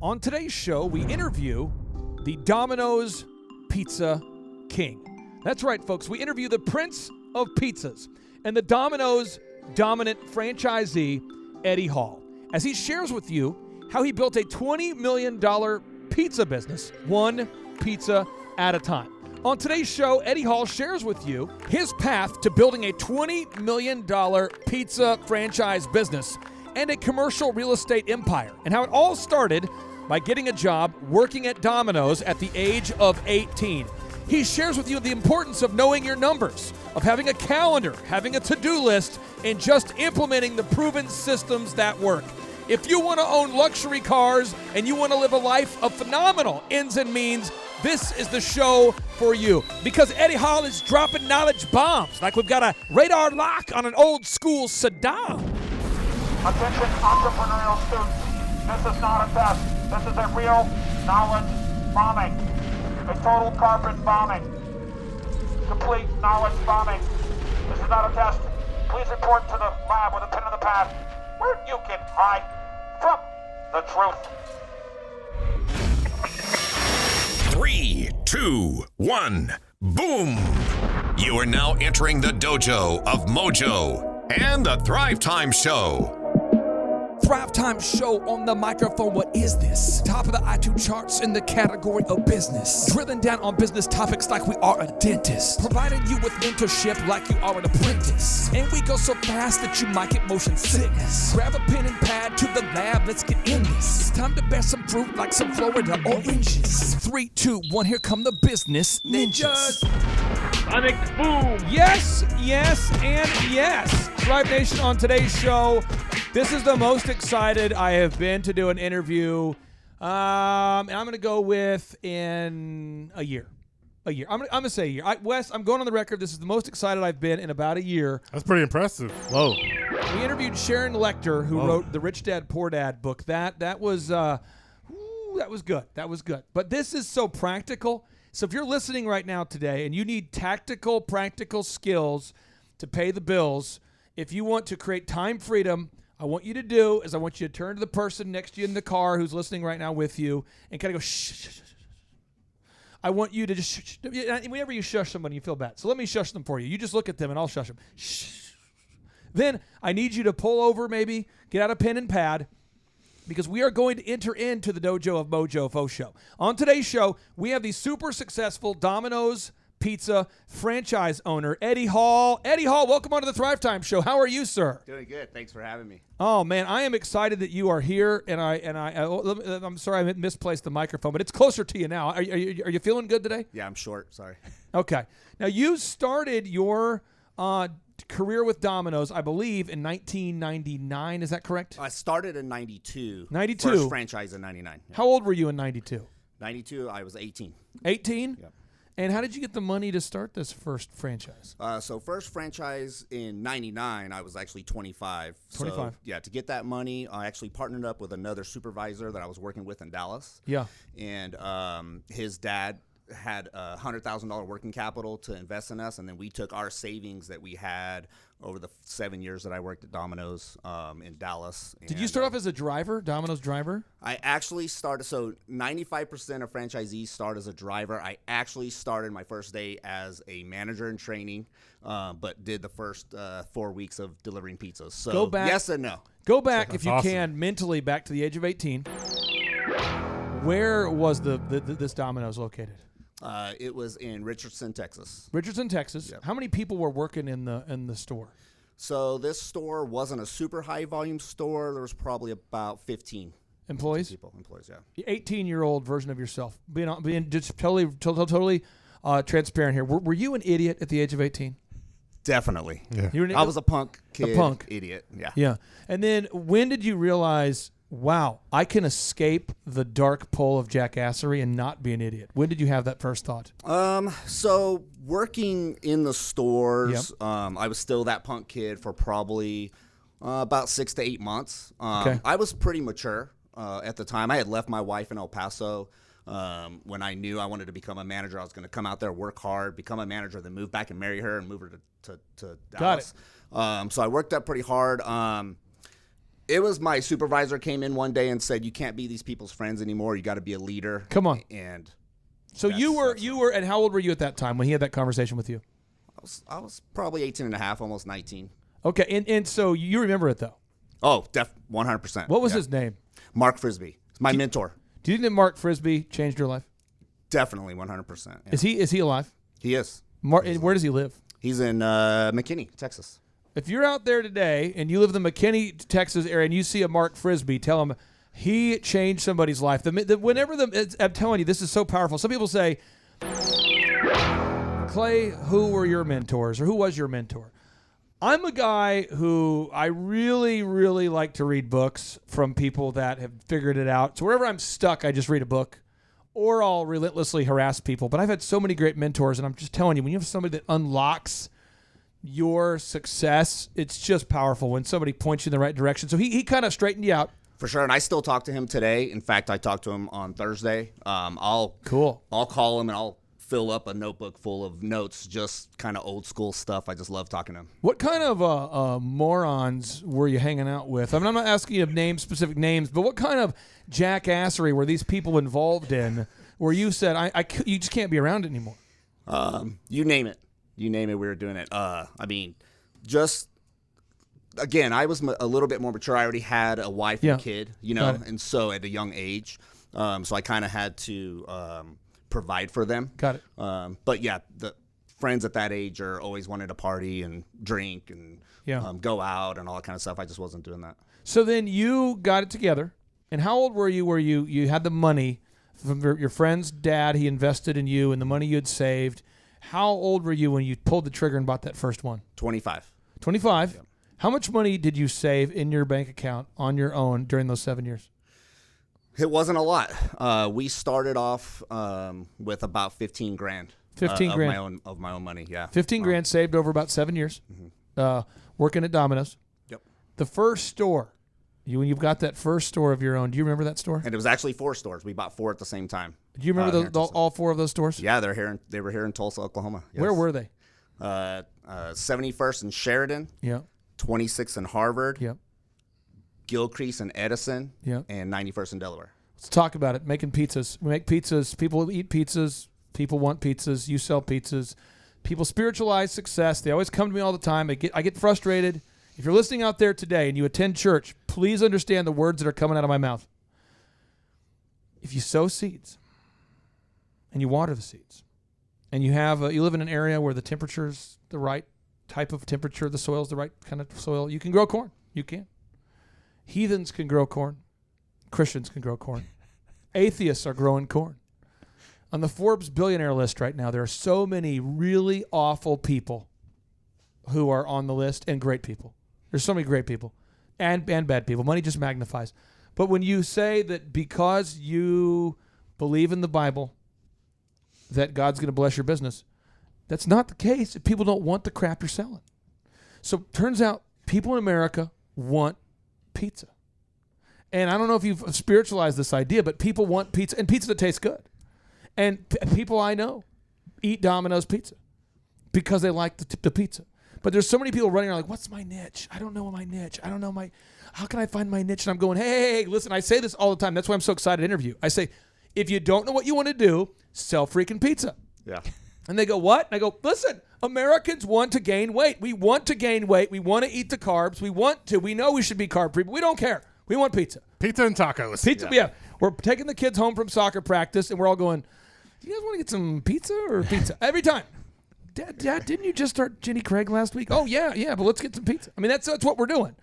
On today's show, we interview the Domino's Pizza King. That's right, folks. We interview the Prince of Pizzas and the Domino's dominant franchisee, Eddie Hall, as he shares with you how he built a $20 million pizza business, one pizza at a time. On today's show, Eddie Hall shares with you his path to building a $20 million pizza franchise business and a commercial real estate empire, and how it all started by getting a job working at Domino's at the age of 18. He shares with you the importance of knowing your numbers, of having a calendar, having a to-do list, and just implementing the proven systems that work. If you want to own luxury cars and you want to live a life of phenomenal ends and means, this is the show for you. Because Eddie Hall is dropping knowledge bombs like we've got a radar lock on an old school Saddam. Attention entrepreneurial students, this is not a test. This is a real knowledge bombing. A total carpet bombing. Complete knowledge bombing. This is not a test. Please report to the lab with a pen and a pad where you can hide from the truth. 3, 2, 1, boom! You are now entering the dojo of Mojo and the Thrive Time Show. Thrive Time Show on the microphone. What is this? Top of the iTunes charts in the category of business. Drilling down on business topics like we are a dentist. Providing you with mentorship like you are an apprentice. And we go so fast that you might get motion sickness. Grab a pen and pad to the lab. Let's get in this. It's time to bear some fruit like some Florida oranges. 3, 2, 1. Here come the business ninjas. Sonic boom! Yes, yes, and yes. Thrive Nation, on today's show, this is the most excited I have been to do an interview, and I'm going to go with in a year. I'm going to say a year. Wes, I'm going on the record. This is the most excited I've been in about a year. That's pretty impressive. Whoa. We interviewed Sharon Lecter, who wrote the Rich Dad, Poor Dad book. That was good. That was good. But this is so practical. So if you're listening right now today and you need tactical, practical skills to pay the bills, if you want to create time freedom, I want you to do is I want you to turn to the person next to you in the car who's listening right now with you and kind of go, shh, shh, shh, shh. I want you to just shh. Whenever you shush someone, you feel bad. So let me shush them for you. You just look at them and I'll shush them. Shh. Then I need you to pull over maybe, get out a pen and pad, because we are going to enter into the dojo of Mojo Fo Show. On today's show, we have the super successful Domino's Pizza franchise owner, Eddie Hall. Eddie Hall, welcome onto the Thrive Time Show. How are you, sir? Doing good. Thanks for having me. Oh man, I am excited that you are here, and I'm sorry I misplaced the microphone, but it's closer to you now. Are you feeling good today? Yeah, I'm short. Sorry. Okay. Now you started your career with Domino's, I believe, in 1999. Is that correct? I started in 92. 92. First franchise in 99. Yeah. How old were you in 92? 92, I was 18. 18? Yep. And how did you get the money to start this first franchise? So first franchise in 99, I was actually 25. 25. So, yeah, to get that money, I actually partnered up with another supervisor that I was working with in Dallas. Yeah. And his dad had a $100,000 working capital to invest in us, and then we took our savings that we had over the 7 years that I worked at Domino's in Dallas. Did you start off as a driver, Domino's driver? I actually started, so 95% of franchisees start as a driver. I actually started my first day as a manager in training, but did the first 4 weeks of delivering pizzas. So Go back, yes and no. Go back, if you awesome. can, mentally back to the age of 18. Where was this Domino's located? It was in Richardson, Texas. Richardson, Texas. Yep. How many people were working in the store? So this store wasn't a super high volume store. There was probably about 15 employees. Employees, yeah. The 18-year-old version of yourself, being just totally transparent here. Were you an idiot at the age of 18? Definitely. Yeah. You were an I was a punk kid. A punk idiot. Yeah. Yeah. And then when did you realize, wow, I can escape the dark pole of jackassery and not be an idiot? When did you have that first thought? So working in the stores, Yep. I was still that punk kid for probably about 6 to 8 months. Okay. I was pretty mature at the time. I had left my wife in El Paso. When I knew I wanted to become a manager, I was going to come out there, work hard, become a manager, then move back and marry her and move her to Dallas. Got it. So I worked up pretty hard. It was my supervisor came in one day and said, "You can't be these people's friends anymore. You got to be a leader." Come on. And so you were, and how old were you at that time when he had that conversation with you? I was probably 18 and a half, almost 19. Okay, and so you remember it though? Oh, 100%. What was his name? Mark Frisbee. It's my mentor. Do you think that Mark Frisbee changed your life? Definitely 100%. Yeah. Is he alive? He is. And where does he live? He's in McKinney, Texas. If you're out there today and you live in the McKinney, Texas area, and you see a Mark Frisbee, tell him he changed somebody's life. I'm telling you, this is so powerful. Some people say, Clay, who were your mentors, or who was your mentor? I'm a guy who I really, really like to read books from people that have figured it out. So wherever I'm stuck, I just read a book, or I'll relentlessly harass people. But I've had so many great mentors, and I'm just telling you, when you have somebody that unlocks your success, it's just powerful when somebody points you in the right direction. So he kind of straightened you out. For sure, and I still talk to him today. In fact, I talked to him on Thursday. I'll call him and I'll fill up a notebook full of notes, just kind of old school stuff. I just love talking to him. What kind of morons were you hanging out with? I mean, I'm not asking you specific names, but what kind of jackassery were these people involved in where you said, you just can't be around it anymore? You name it. You name it, we were doing it. I mean, just, again, I was a little bit more mature. I already had a wife and kid, and so at a young age. So I kind of had to provide for them. Got it. But yeah, the friends at that age are always wanting to party and drink and go out and all that kind of stuff. I just wasn't doing that. So then you got it together. And how old were you where you had the money from your friend's dad? He invested in you and the money you had saved. How old were you when you pulled the trigger and bought that first one? 25. 25? Yeah. How much money did you save in your bank account on your own during those 7 years? It wasn't a lot. We started off with about 15 grand. 15 grand of my own money. Yeah. 15 grand saved over about 7 years. Mm-hmm. Working at Domino's. Yep. The first store. When you've got that first store of your own, do you remember that store? And it was actually 4 stores. We bought 4 at the same time. Do you remember all 4 of those stores? Yeah, they were here in Tulsa, Oklahoma. Yes. Where were they? 71st in Sheridan. Yeah. 26th in Harvard. Yep. Gilcrease and Edison. Yep. And 91st in Delaware. Let's talk about it. Making pizzas. We make pizzas. People eat pizzas. People want pizzas. You sell pizzas. People spiritualize success. They always come to me all the time. I get frustrated. If you're listening out there today and you attend church, please understand the words that are coming out of my mouth. If you sow seeds and you water the seeds and you live in an area where the temperature's the right type of temperature, the soil's the right kind of soil, you can grow corn. You can. Heathens can grow corn. Christians can grow corn. Atheists are growing corn. On the Forbes billionaire list right now, there are so many really awful people who are on the list and great people. There's so many great people and bad people. Money just magnifies. But when you say that because you believe in the Bible that God's going to bless your business, that's not the case if people don't want the crap you're selling. So turns out people in America want pizza. And I don't know if you've spiritualized this idea, but people want pizza and pizza that tastes good. And people I know eat Domino's pizza because they like the pizza. But there's so many people running around like, what's my niche? I don't know my niche. I don't know how can I find my niche? And I'm going, hey, listen, I say this all the time. That's why I'm so excited to interview. I say, if you don't know what you want to do, sell freaking pizza. Yeah. And they go, what? And I go, listen, Americans want to gain weight. We want to gain weight. We want to eat the carbs. We know we should be carb free, but we don't care. We want pizza. Pizza and tacos. Pizza, yeah. We're taking the kids home from soccer practice, and we're all going, do you guys want to get some pizza or pizza? Every time. Dad, didn't you just start Jenny Craig last week? Oh, yeah, but let's get some pizza. I mean, that's what we're doing.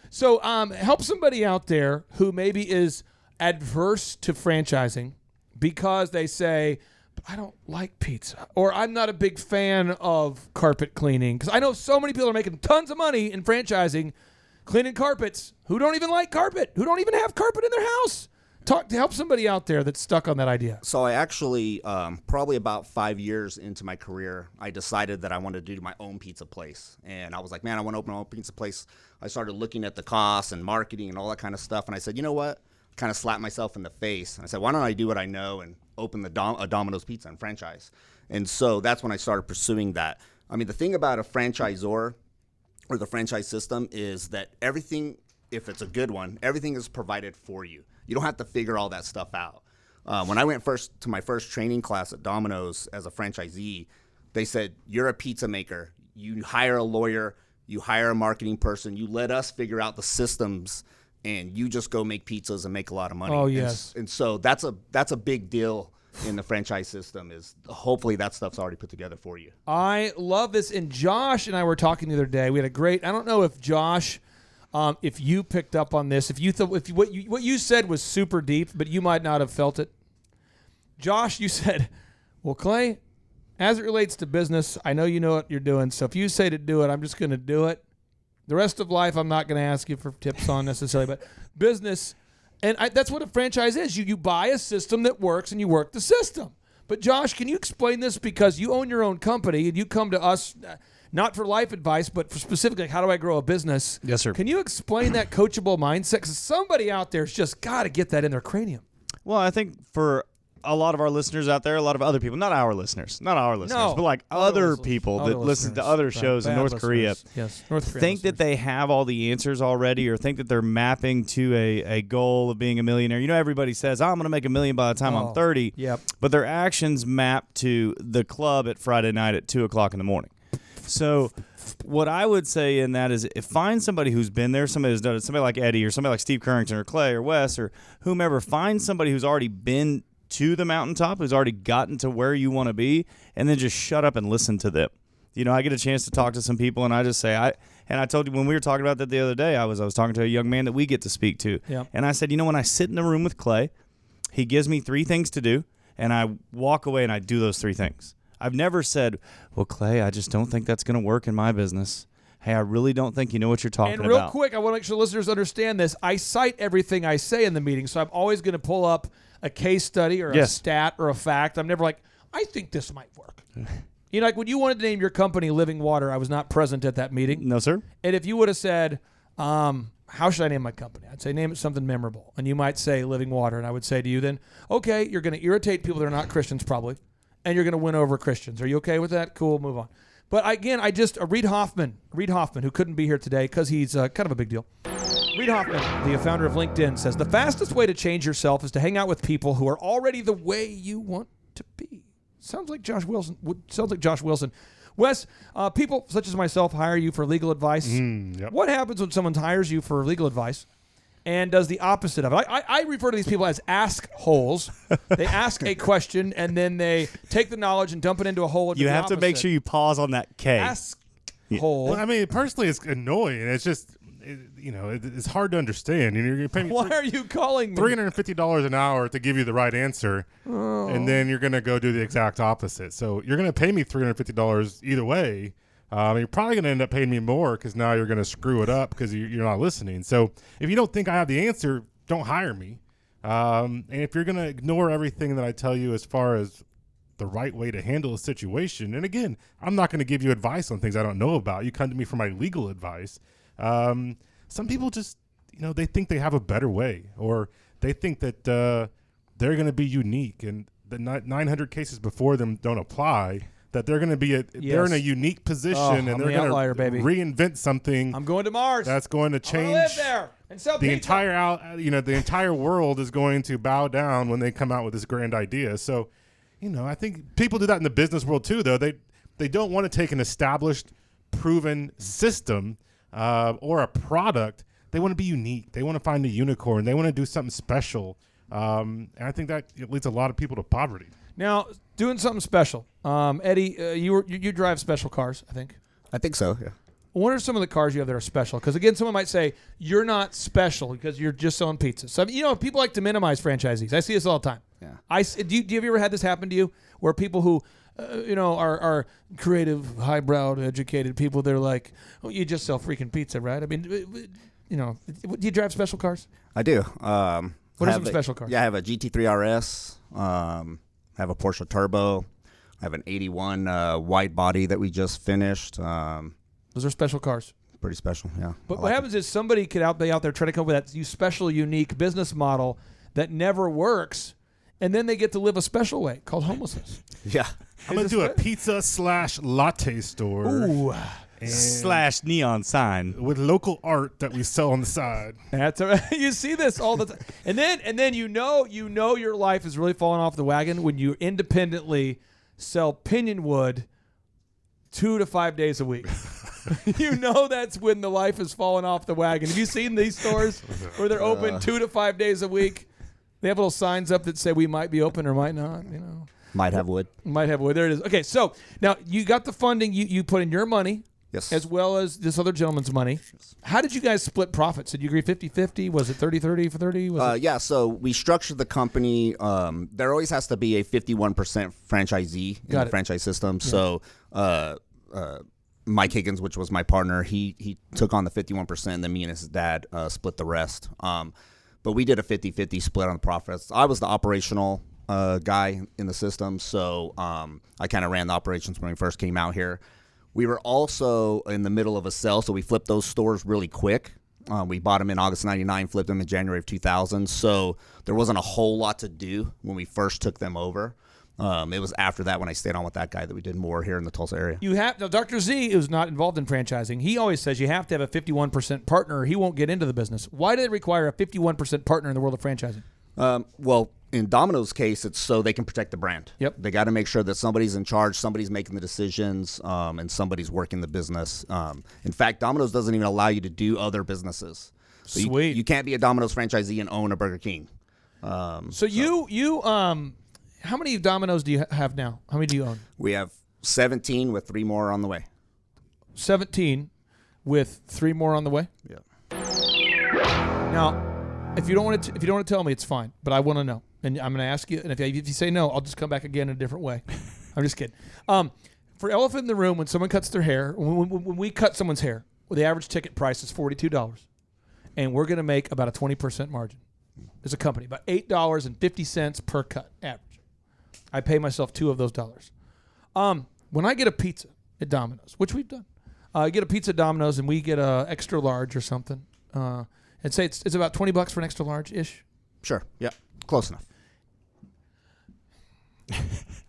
So help somebody out there who maybe is adverse to franchising because they say, I don't like pizza, or I'm not a big fan of carpet cleaning. Because I know so many people are making tons of money in franchising, cleaning carpets, who don't even like carpet, who don't even have carpet in their house. Talk to help somebody out there that's stuck on that idea. So I actually, probably about 5 years into my career, I decided that I wanted to do my own pizza place. And I was like, man, I want to open my own pizza place. I started looking at the costs and marketing and all that kind of stuff. And I said, you know what? Kind of slapped myself in the face. And I said, why don't I do what I know and open a Domino's Pizza and franchise? And so that's when I started pursuing that. I mean, the thing about a franchisor or the franchise system is that everything if it's a good one, everything is provided for you. You don't have to figure all that stuff out. When I went to my first training class at Domino's as a franchisee, they said, you're a pizza maker. You hire a lawyer, you hire a marketing person, you let us figure out the systems, and you just go make pizzas and make a lot of money. Oh, yes. And so that's a big deal in the franchise system, is hopefully that stuff's already put together for you. I love this. And Josh and I were talking the other day. We had a great, I don't know if Josh, if you picked up on this, if you thought, what you said was super deep, but you might not have felt it. Josh, you said, well, Clay, as it relates to business, I know you know what you're doing. So if you say to do it, I'm just going to do it. The rest of life, I'm not going to ask you for tips on necessarily, but business, and that's what a franchise is. You buy a system that works and you work the system. But Josh, can you explain this? Because you own your own company and you come to us not for life advice, but for specifically how do I grow a business? Yes, sir. Can you explain that coachable mindset? Because somebody out there's just got to get that in their cranium. Well, I think for a lot of our listeners out there, a lot of other people, not our listeners, No. but like other people that listen to other shows in North Korea, yes, North Korea think that they have all the answers already, or think that they're mapping to a goal of being a millionaire. You know, everybody says, I'm going to make $1 million by the time I'm 30. Yep. But their actions map to the club at Friday night at 2 o'clock in the morning. So what I would say in that is find somebody who's been there, somebody who's done it, somebody like Eddie or somebody like Steve Currington or Clay or Wes or whomever. Find somebody who's already been to the mountaintop, who's already gotten to where you want to be, and then just shut up and listen to them. You know, I get a chance to talk to some people, and I just say, I told you when we were talking about that the other day, I was talking to a young man that we get to speak to, and I said, you know, when I sit in the room with Clay, he gives me 3 things to do, and I walk away and I do those 3 things. I've never said, well, Clay, I just don't think that's going to work in my business. Hey, I really don't think you know what you're talking about. And real quick, I want to make sure listeners understand this. I cite everything I say in the meeting, so I'm always going to pull up a case study or a stat or a fact. I'm never like, I think this might work. You know, like when you wanted to name your company Living Water, I was not present at that meeting. No, sir. And if you would have said, how should I name my company? I'd say name it something memorable. And you might say Living Water. And I would say to you then, okay, you're going to irritate people that are not Christians probably, and you're going to win over Christians. Are you okay with that? Cool, move on. But again, Reid Hoffman, who couldn't be here today because he's kind of a big deal. Reid Hoffman, the founder of LinkedIn, says the fastest way to change yourself is to hang out with people who are already the way you want to be. Sounds like Josh Wilson. Wes, people such as myself hire you for legal advice. Yep. What happens when someone hires you for legal advice and does the opposite of it? I refer to these people as ask holes. They ask a question and then they take the knowledge and dump it into a hole. You have to make sure you pause on that K. Ask hole. Well, I mean, personally, it's annoying. It's just, it's hard to understand. You're going to pay me Why are you calling me? $350 an hour to give you the right answer, and then you're going to go do the exact opposite. So you're going to pay me $350 either way. You're probably going to end up paying me more because now you're going to screw it up because you're not listening. So if you don't think I have the answer, don't hire me. And if you're going to ignore everything that I tell you as far as the right way to handle a situation, and again, I'm not going to give you advice on things I don't know about. You come to me for my legal advice. Some people just, they think they have a better way, or they think that they're going to be unique, and the 900 cases before them don't apply. That they're going to be they're in a unique position, and they're going to reinvent something. I'm going to Mars. That's going to change. I'm gonna live there and sell the pizza. the entire world is going to bow down when they come out with this grand idea. So, I think people do that in the business world too. Though they don't want to take an established, proven system or a product. They want to be unique. They want to find a unicorn. They want to do something special. And I think that it leads a lot of people to poverty. Now, doing something special. Eddie, you drive special cars, I think. I think so, yeah. What are some of the cars you have that are special? Because, again, someone might say, you're not special because you're just selling pizza. So, people like to minimize franchisees. I see this all the time. Yeah. Do you ever had this happen to you where people who, are creative, highbrow, educated people, they're like, oh, you just sell freaking pizza, right? I mean, do you drive special cars? I do. What are some special cars? Yeah, I have a GT3 RS. I have a Porsche Turbo. I have an 81 wide body that we just finished. Those are special cars. Pretty special, yeah. But what happens is somebody could be out there trying to come up with that special, unique business model that never works, and then they get to live a special way called homelessness. Yeah. I'm going to do a pizza/latte store. Ooh. slash neon sign. with local art that we sell on the side. That's you see this all the time, and then you know your life is really falling off the wagon when you independently sell pinion wood 2 to 5 days a week. You know that's when the life is falling off the wagon. Have you seen these stores where they're open 2 to 5 days a week? They have little signs up that say we might be open or might not. You know, Might have wood. might have wood. There it is. Okay, so now you got the funding. You put in your money. Yes. As well as this other gentleman's money. How did you guys split profits? Did you agree 50-50? Was it 30-30 for 30? Yeah, so we structured the company. There always has to be a 51% franchisee in the franchise system. Yeah. So Mike Higgins, which was my partner, he took on the 51%, and then me and his dad split the rest. But we did a 50-50 split on the profits. I was the operational guy in the system, so I kind of ran the operations when we first came out here. We were also in the middle of a sell, so we flipped those stores really quick. We bought them in August 99, flipped them in January of 2000. So there wasn't a whole lot to do when we first took them over. It was after that when I stayed on with that guy that we did more here in the Tulsa area. You have now, Dr. Z is not involved in franchising. He always says you have to have a 51% partner or he won't get into the business. Why do they require a 51% partner in the world of franchising? Well, in Domino's case, it's so they can protect the brand. Yep. They got to make sure that somebody's in charge, somebody's making the decisions, and somebody's working the business. In fact, Domino's doesn't even allow you to do other businesses. So Sweet. You can't be a Domino's franchisee and own a Burger King. You how many Domino's do you have now? How many do you own? We have 17 with 3 more on the way. 17 with 3 more on the way? Yeah. Now, if you don't want to tell me, it's fine. But I want to know, and I'm going to ask you. And if you say no, I'll just come back again in a different way. I'm just kidding. For elephant in the room, when someone cuts their hair, when we cut someone's hair, the average ticket price is $42, and we're going to make about a 20% margin as a company, about $8.50 per cut average. I pay myself 2 of those dollars. When I get a pizza at Domino's, which we've done, I get a pizza at Domino's and we get a extra large or something. And say it's about $20 for an extra large ish. Sure. Yeah. Close enough.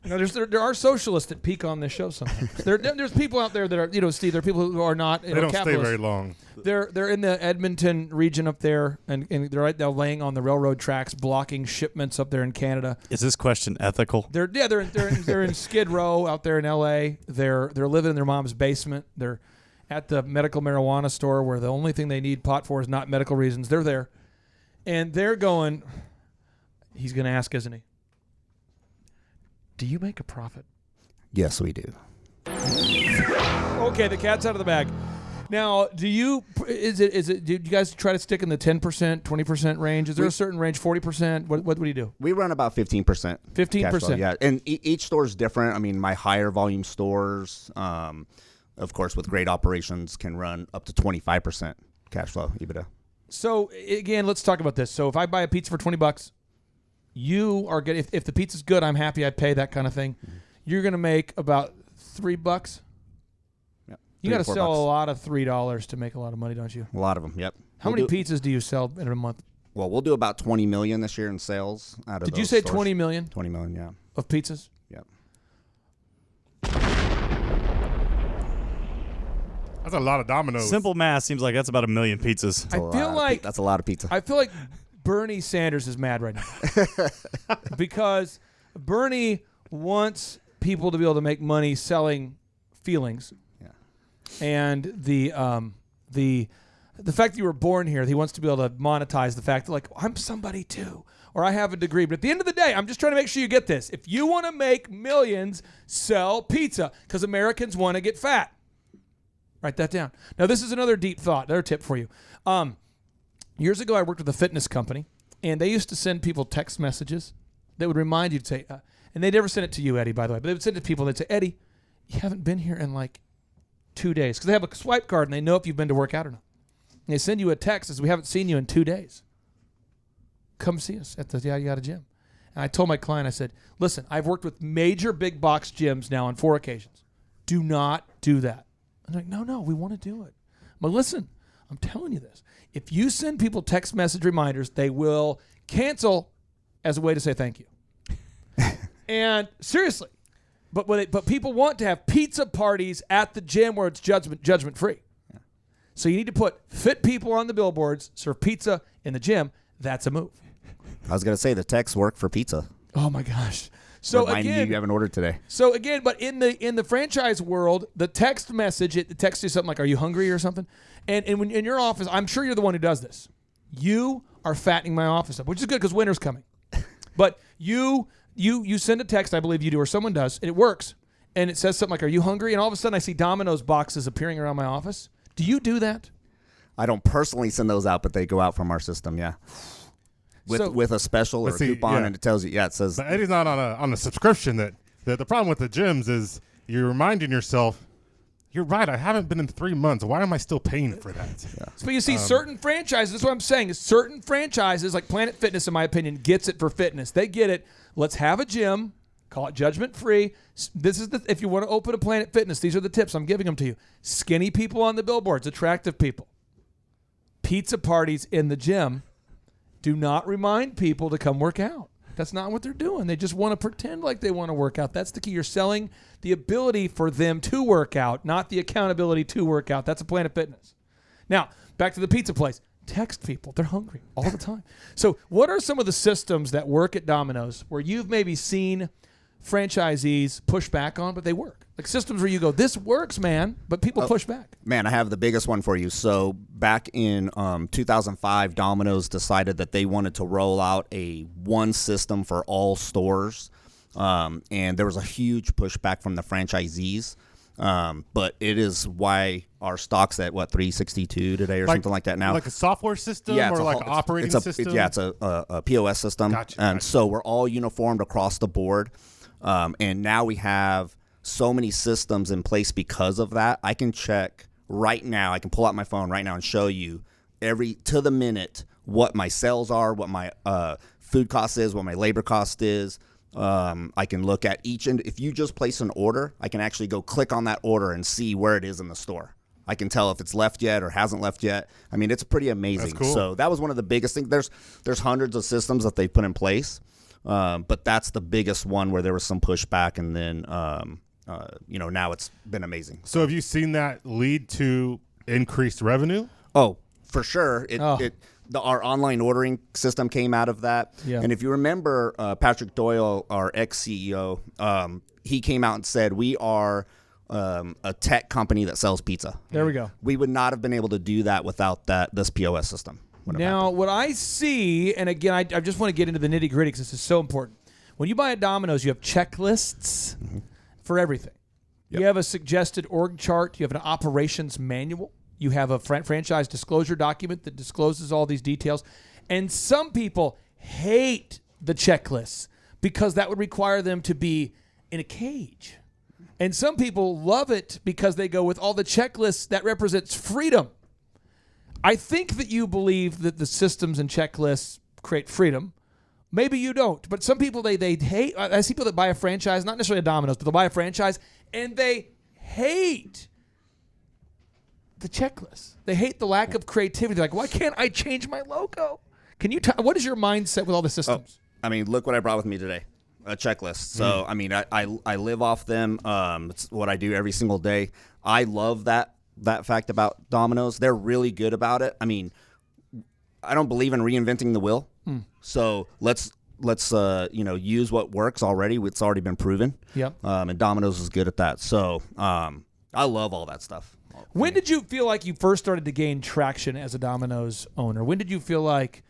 You know, there are socialists that peak on this show sometimes. There's people out there that are, Steve. There are people who are not. They don't stay very long. They're in the Edmonton region up there, and they're right now laying on the railroad tracks, blocking shipments up there in Canada. Is this question ethical? They're in Skid Row out there in L.A. They're living in their mom's basement. They're at the medical marijuana store where the only thing they need pot for is not medical reasons. They're there, and they're going. He's going to ask, isn't he? Do you make a profit? Yes, we do. Okay, the cat's out of the bag. Now, do you guys try to stick in the 10%, 20% range? Is there a certain range, 40%? What do you do? We run about 15%. 15%? Yeah, and each store is different. I mean, my higher volume stores, of course, with great operations, can run up to 25% cash flow, EBITDA. So, again, let's talk about this. So, if I buy a pizza for $20, you are getting, if the pizza's good, I'm happy, I'd pay, that kind of thing. Mm-hmm. You're going to make about $3. Yep. You got to sell a lot of $3 to make a lot of money, don't you? A lot of them, yep. How many pizzas do you sell in a month? Well, we'll do about $20 million this year in sales out of Did you say stores. $20 million? $20 million, yeah. Of pizzas? Yep. That's a lot of Domino's. Simple math seems like that's about 1 million pizzas. I feel like that's a lot of pizza. I feel like Bernie Sanders is mad right now because Bernie wants people to be able to make money selling feelings. Yeah. And the fact that you were born here, he wants to be able to monetize the fact that, like, I'm somebody too, or I have a degree. But at the end of the day, I'm just trying to make sure you get this. If you want to make millions, sell pizza, because Americans want to get fat. Write that down. Now, this is another deep thought, another tip for you. Years ago, I worked with a fitness company, and they used to send people text messages that would remind you to say, and they never sent it to you, Eddie, by the way, but they would send it to people and they'd say, Eddie, you haven't been here in like 2 days. Because they have a swipe card and they know if you've been to work out or not. And they send you a text that says, we haven't seen you in 2 days. Come see us at the Yada Yada gym. And I told my client, I said, listen, I've worked with major big box gyms now on 4 occasions. Do not do that. I'm like, no, we want to do it. But listen, I'm telling you this. If you send people text message reminders, they will cancel as a way to say thank you. And seriously, But people want to have pizza parties at the gym where it's judgment free. Yeah. So you need to put fit people on the billboards, serve pizza in the gym. That's a move. I was gonna say the texts work for pizza. Oh my gosh. So Reminding again, you haven't ordered today. So again, but in the franchise world, the text message, it texts you something like, "Are you hungry?" or something. And when in your office, I'm sure you're the one who does this. You are fattening my office up, which is good because winter's coming. But you send a text, I believe you do, or someone does, and it works. And it says something like, "Are you hungry?" And all of a sudden, I see Domino's boxes appearing around my office. Do you do that? I don't personally send those out, but they go out from our system. Yeah. With a special or a coupon, and it tells you, it says. But Eddie's not on a subscription. That the problem with the gyms is you're reminding yourself, you're right, I haven't been in 3 months. Why am I still paying for that? Yeah. But you see, certain franchises, that's what I'm saying, is certain franchises, like Planet Fitness, in my opinion, gets it for fitness. They get it. Let's have a gym, call it judgment free. This is if you want to open a Planet Fitness, these are the tips. I'm giving them to you. Skinny people on the billboards, attractive people. Pizza parties in the gym. Do not remind people to come work out. That's not what they're doing. They just want to pretend like they want to work out. That's the key. You're selling the ability for them to work out, not the accountability to work out. That's a Planet Fitness. Now, back to the pizza place. Text people. They're hungry all the time. So what are some of the systems that work at Domino's where you've maybe seen franchisees push back on, but they work? Like systems where you go, this works, man, but people push back. Man, I have the biggest one for you. So back in 2005, Domino's decided that they wanted to roll out a one system for all stores. And there was a huge pushback from the franchisees. But it is why our stock's at, 362 today or something like that now. Like a software system or like an operating system? It's a POS system. Gotcha, and so we're all uniformed across the board. And now we have so many systems in place because of that. I can check right now. I can pull out my phone right now and show you to the minute what my sales are, what my food cost is, what my labor cost is. I can look at if you just place an order, I can actually go click on that order and see where it is in the store. I can tell if it's left yet or hasn't left yet. I mean, it's pretty amazing. That's cool. So that was one of the biggest things. There's hundreds of systems that they put in place. But that's the biggest one where there was some pushback, and then now it's been amazing. So have you seen that lead to increased revenue? Oh, for sure. Our online ordering system came out of that. Yeah. And if you remember, Patrick Doyle, our ex-CEO, he came out and said, we are a tech company that sells pizza. There we go. We would not have been able to do that without this POS system. Now, what I see, and again, I just want to get into the nitty-gritty because this is so important. When you buy at Domino's, you have checklists for everything. Yep. You have a suggested org chart. You have an operations manual. You have a franchise disclosure document that discloses all these details. And some people hate the checklists because that would require them to be in a cage. And some people love it because they go, with all the checklists, that represents freedom. I think that you believe that the systems and checklists create freedom. Maybe you don't. But some people, they hate. I see people that buy a franchise, not necessarily a Domino's, but they'll buy a franchise, and they hate the checklist. They hate the lack of creativity. They're like, why can't I change my logo? Can you what is your mindset with all the systems? I mean, look what I brought with me today. A checklist. So, I mean, I live off them. It's what I do every single day. I love that fact about Domino's. They're really good about it. I mean, I don't believe in reinventing the wheel. So let's use what works already. It's already been proven. Yep. And Domino's is good at that. So I love all that stuff. When did you feel like you first started to gain traction as a Domino's owner? When did you feel like,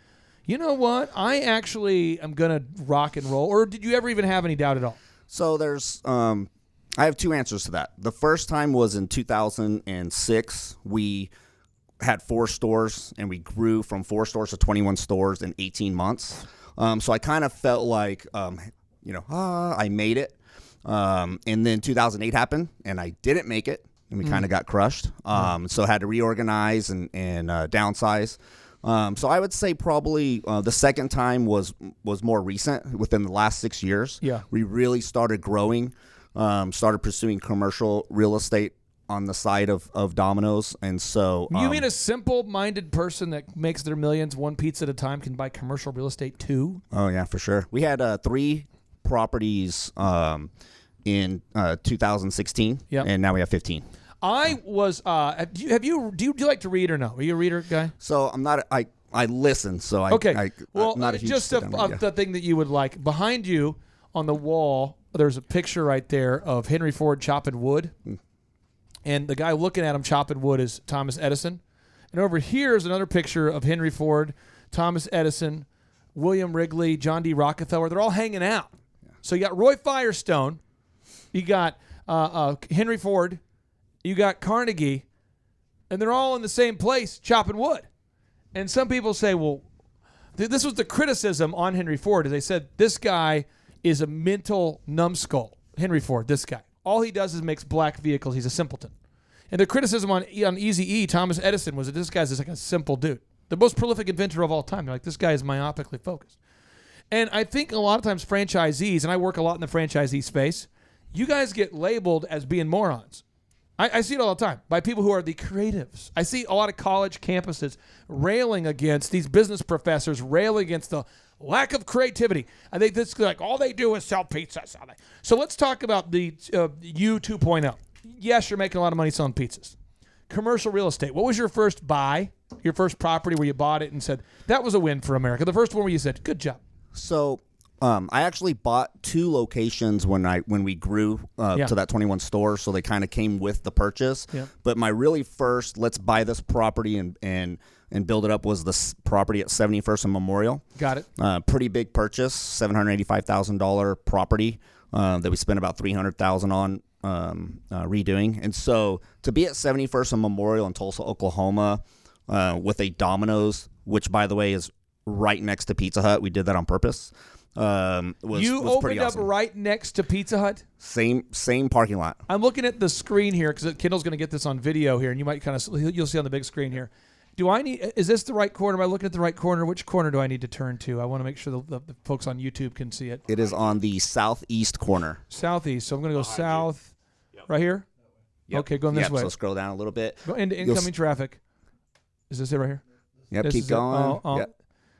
you know what, I actually am going to rock and roll? Or did you ever even have any doubt at all? So there's I have two answers to that. The first time was in 2006. We had 4 stores, and we grew from 4 stores to 21 stores in 18 months. So I kind of felt like, I made it. And then 2008 happened, and I didn't make it, and we kind of got crushed. So I had to reorganize and downsize. So I would say probably the second time was more recent, within the last 6 years. Yeah. We really started growing, started pursuing commercial real estate on the side of Domino's. And so you mean a simple-minded person that makes their millions one pizza at a time can buy commercial real estate too? Oh, yeah, for sure. We had 3 properties in 2016, Yep. and now we have 15. I was. Do you like to read or no? Are you a reader guy? So I'm not. I listen. So Okay. Well, I'm not a huge just sit-down reader. the thing that you would like. Behind you on the wall, there's a picture right there of Henry Ford chopping wood. And the guy looking at him chopping wood is Thomas Edison. And over here is another picture of Henry Ford, Thomas Edison, William Wrigley, John D. Rockefeller. They're all hanging out. So you got Roy Firestone. You got Henry Ford. You got Carnegie. And they're all in the same place chopping wood. And some people say, well, this was the criticism on Henry Ford. They said, this guy is a mental numbskull. Henry Ford, this guy. All he does is makes black vehicles. He's a simpleton. And the criticism on Eazy-E, Thomas Edison, was that this guy's just like a simple dude. The most prolific inventor of all time. They're like, this guy is myopically focused. And I think a lot of times franchisees, and I work a lot in the franchisee space, you guys get labeled as being morons. I see it all the time by people who are the creatives. I see a lot of college campuses railing against these business professors, railing against the lack of creativity. I think this like all they do is sell pizzas. So let's talk about the U 2.0. Yes, you're making a lot of money selling pizzas. Commercial real estate. What was your first buy, your first property where you bought it and said, that was a win for America? The first one where you said, good job. So I actually bought 2 locations when we grew to that 21 stores, so they kind of came with the purchase. Yeah. But my really first, let's buy this property and build it up was this property at 71st and Memorial. Got it. Pretty big purchase, $785,000 property that we spent about $300,000 on redoing. And so to be at 71st and Memorial in Tulsa, Oklahoma, with a Domino's, which by the way is right next to Pizza Hut, we did that on purpose. Was opened pretty up awesome. right next to Pizza Hut? Same parking lot. I'm looking at the screen here because Kendall's going to get this on video here, and you might you'll see on the big screen here. Is this the right corner? Am I looking at the right corner? Which corner do I need to turn to? I want to make sure the folks on YouTube can see it. It is on the southeast corner. Southeast. So I'm going to go south. Right here? Yep. Okay, going this way. So scroll down a little bit. Go into incoming traffic. Is this it right here? Yep, This keep is going. Yep.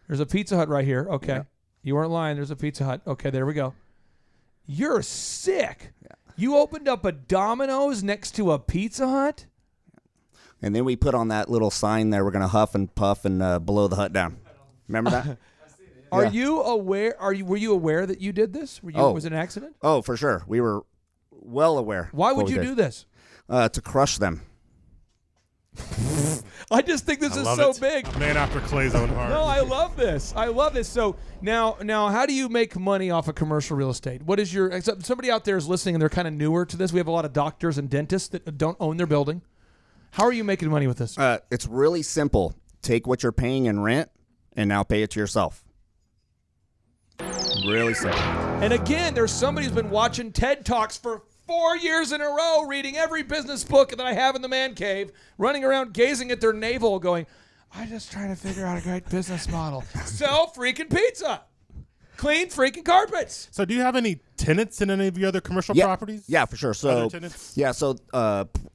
There's a Pizza Hut right here. Okay. Yep. You weren't lying. There's a Pizza Hut. Okay, there we go. You're sick. Yeah. You opened up a Domino's next to a Pizza Hut? And then we put on that little sign there, we're going to huff and puff and blow the hut down. Remember that? Are you aware? Were you aware that you did this? Was it an accident? Oh, for sure. We were well aware. Why would you do this? To crush them. I just think this is so big. A man after Clay's own heart. No, I love this. I love this. So now, how do you make money off of commercial real estate? What is your? Somebody out there is listening and they're kind of newer to this. We have a lot of doctors and dentists that don't own their building. How are you making money with this? It's really simple. Take what you're paying in rent and now pay it to yourself. Really simple. And again, there's somebody who's been watching TED Talks for 4 years in a row, reading every business book that I have in the man cave, running around gazing at their navel going, I'm just trying to figure out a great business model. Sell freaking pizza. Clean freaking carpets. So do you have any tenants in any of your other commercial properties? Yeah, for sure. So other tenants? Yeah, so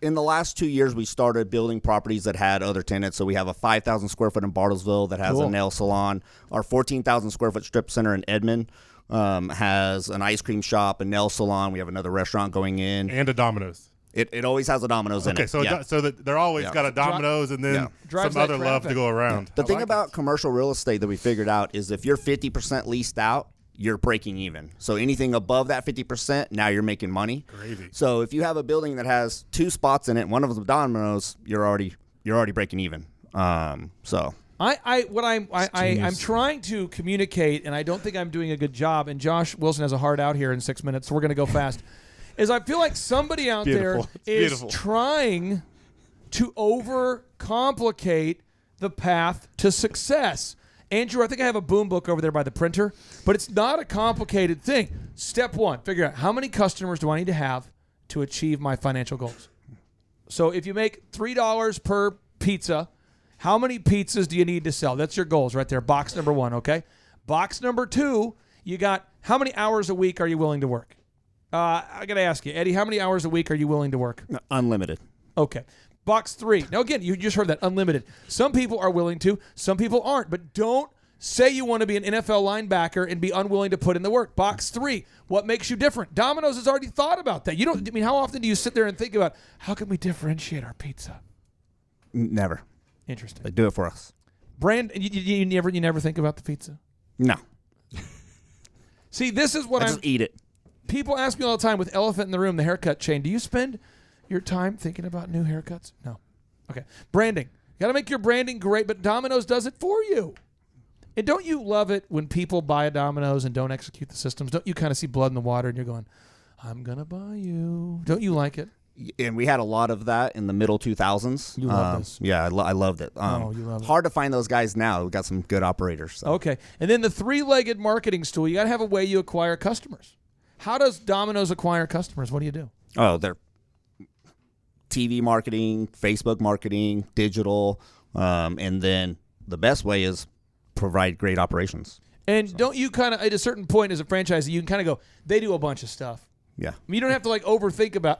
in the last 2 years, we started building properties that had other tenants. So we have a 5,000 square foot in Bartlesville that has a nail salon. Our 14,000 square foot strip center in Edmond has an ice cream shop, a nail salon. We have another restaurant going in. And a Domino's. It always has a Domino's in it. Okay, so they're always got a Domino's and then some other love to go around. The thing about commercial real estate that we figured out is if you're 50% leased out, you're breaking even. So anything above that 50%, now you're making money. Gravy. So if you have a building that has 2 spots in it, one of them's Domino's, you're already breaking even. I'm trying to communicate, and I don't think I'm doing a good job. And Josh Wilson has a hard out here in 6 minutes, so we're going to go fast. Is I feel like somebody out there is trying to overcomplicate the path to success. Andrew, I think I have a boom book over there by the printer, but it's not a complicated thing. Step 1, figure out how many customers do I need to have to achieve my financial goals. So if you make $3 per pizza, how many pizzas do you need to sell? That's your goals right there. Box number 1, okay? Box number 2, you got how many hours a week are you willing to work? I got to ask you, Eddie, how many hours a week are you willing to work? Unlimited. Okay. Box 3. Now, again, you just heard that, unlimited. Some people are willing to, some people aren't. But don't Say you want to be an NFL linebacker and be unwilling to put in the work. Box 3, what makes you different? Domino's has already thought about that. I mean, how often do you sit there and think about how can we differentiate our pizza? Never. Interesting. They do it for us. Brand, you never think about the pizza? No. See, this is what I just eat it. People ask me all the time with Elephant in the Room, the haircut chain, do you spend your time thinking about new haircuts? No. Okay. Branding. You got to make your branding great, but Domino's does it for you. And don't you love it when people buy a Domino's and don't execute the systems? Don't you kind of see blood in the water and you're going, I'm going to buy you. Don't you like it? And we had a lot of that in the middle 2000s. You love this. Yeah, I loved it. You love it. Hard to find those guys now. We've got some good operators. So. Okay. And then the three-legged marketing stool, you got to have a way you acquire customers. How does Domino's acquire customers? What do you do? Oh, they're TV marketing, Facebook marketing, digital, and then the best way is provide great operations. And don't you kind of, at a certain point as a franchisee, you can kind of go, they do a bunch of stuff. Yeah. I mean, you don't have to like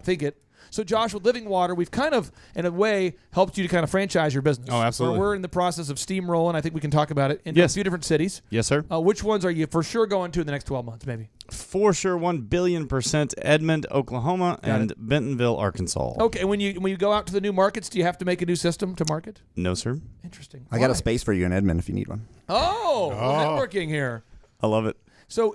think it. So, Josh, with Living Water, we've kind of, in a way, helped you to kind of franchise your business. Oh, absolutely. We're in the process of steamrolling. I think we can talk about it in Yes. a few different cities. Yes, sir. Which ones are you for sure going to in the next 12 months, maybe? For sure, 1,000,000,000% Edmond, Oklahoma, and Bentonville, Arkansas. Okay, and when you go out to the new markets, do you have to make a new system to market? No, sir. Interesting. I got a Why? space for you in Edmond if you need one. Oh, we're networking here. I love it. So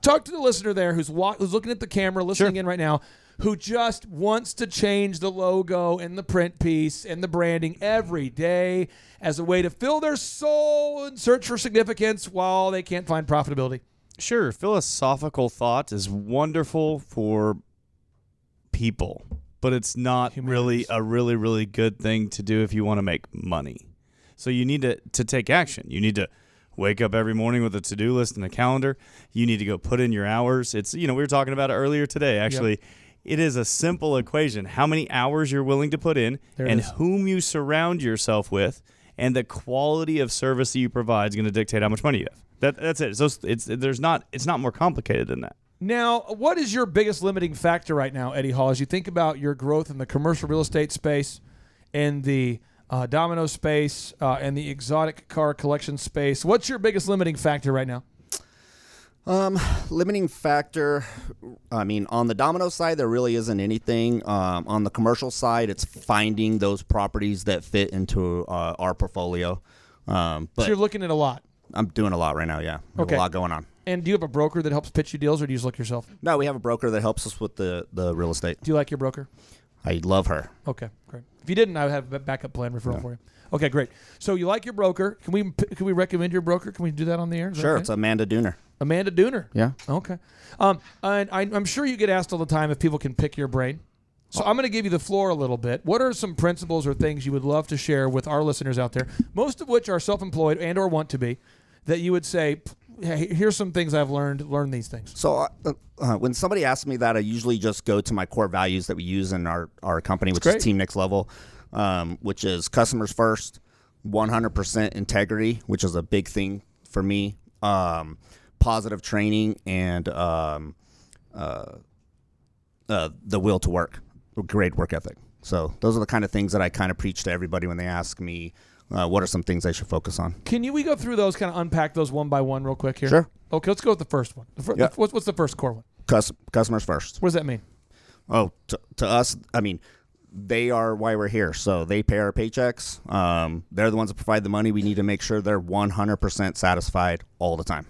talk to the listener there who's looking at the camera, listening in right now, who just wants to change the logo and the print piece and the branding every day as a way to fill their soul and search for significance while they can't find profitability. Sure, philosophical thought is wonderful for people, but it's not really a really, really good thing to do if you want to make money. So you need to take action. You need to wake up every morning with a to-do list and a calendar. You need to go put in your hours. It's, we were talking about it earlier today, actually. Yep. It is a simple equation. How many hours you're willing to put in and whom you surround yourself with and the quality of service that you provide is going to dictate how much money you have. That's it. So it's not more complicated than that. Now, what is your biggest limiting factor right now, Eddie Hall, as you think about your growth in the commercial real estate space and the Domino space and the exotic car collection space? What's your biggest limiting factor right now? Limiting factor, I mean, on the Domino side, there really isn't anything. On the commercial side, it's finding those properties that fit into our portfolio. But so you're looking at a lot. I'm doing a lot right now, yeah. We have a lot going on. And do you have a broker that helps pitch you deals, or do you just look yourself? No, we have a broker that helps us with the real estate. Do you like your broker? I love her. Okay, great. If you didn't, I would have a backup plan referral for you. Okay, great. So you like your broker. Can we recommend your broker? Can we do that on the air? Sure, okay? It's Amanda Dooner. Amanda Dooner. Yeah. Okay. And I'm sure you get asked all the time if people can pick your brain. So I'm going to give you the floor a little bit. What are some principles or things you would love to share with our listeners out there, most of which are self-employed and or want to be, that you would say, hey, here's some things I've learned. Learn these things. So when somebody asks me that, I usually just go to my core values that we use in our company, which is Team Next Level, which is customers first, 100% integrity, which is a big thing for me, positive training, and the will to work, great work ethic. So those are the kind of things that I kind of preach to everybody when they ask me what are some things I should focus on. Can we go through those, kind of unpack those one by one real quick here? Sure. Okay, let's go with the first one. What's the first core one? Customers first. What does that mean? Oh, to us, I mean, they are why we're here. So they pay our paychecks. They're the ones that provide the money. We need to make sure they're 100% satisfied all the time.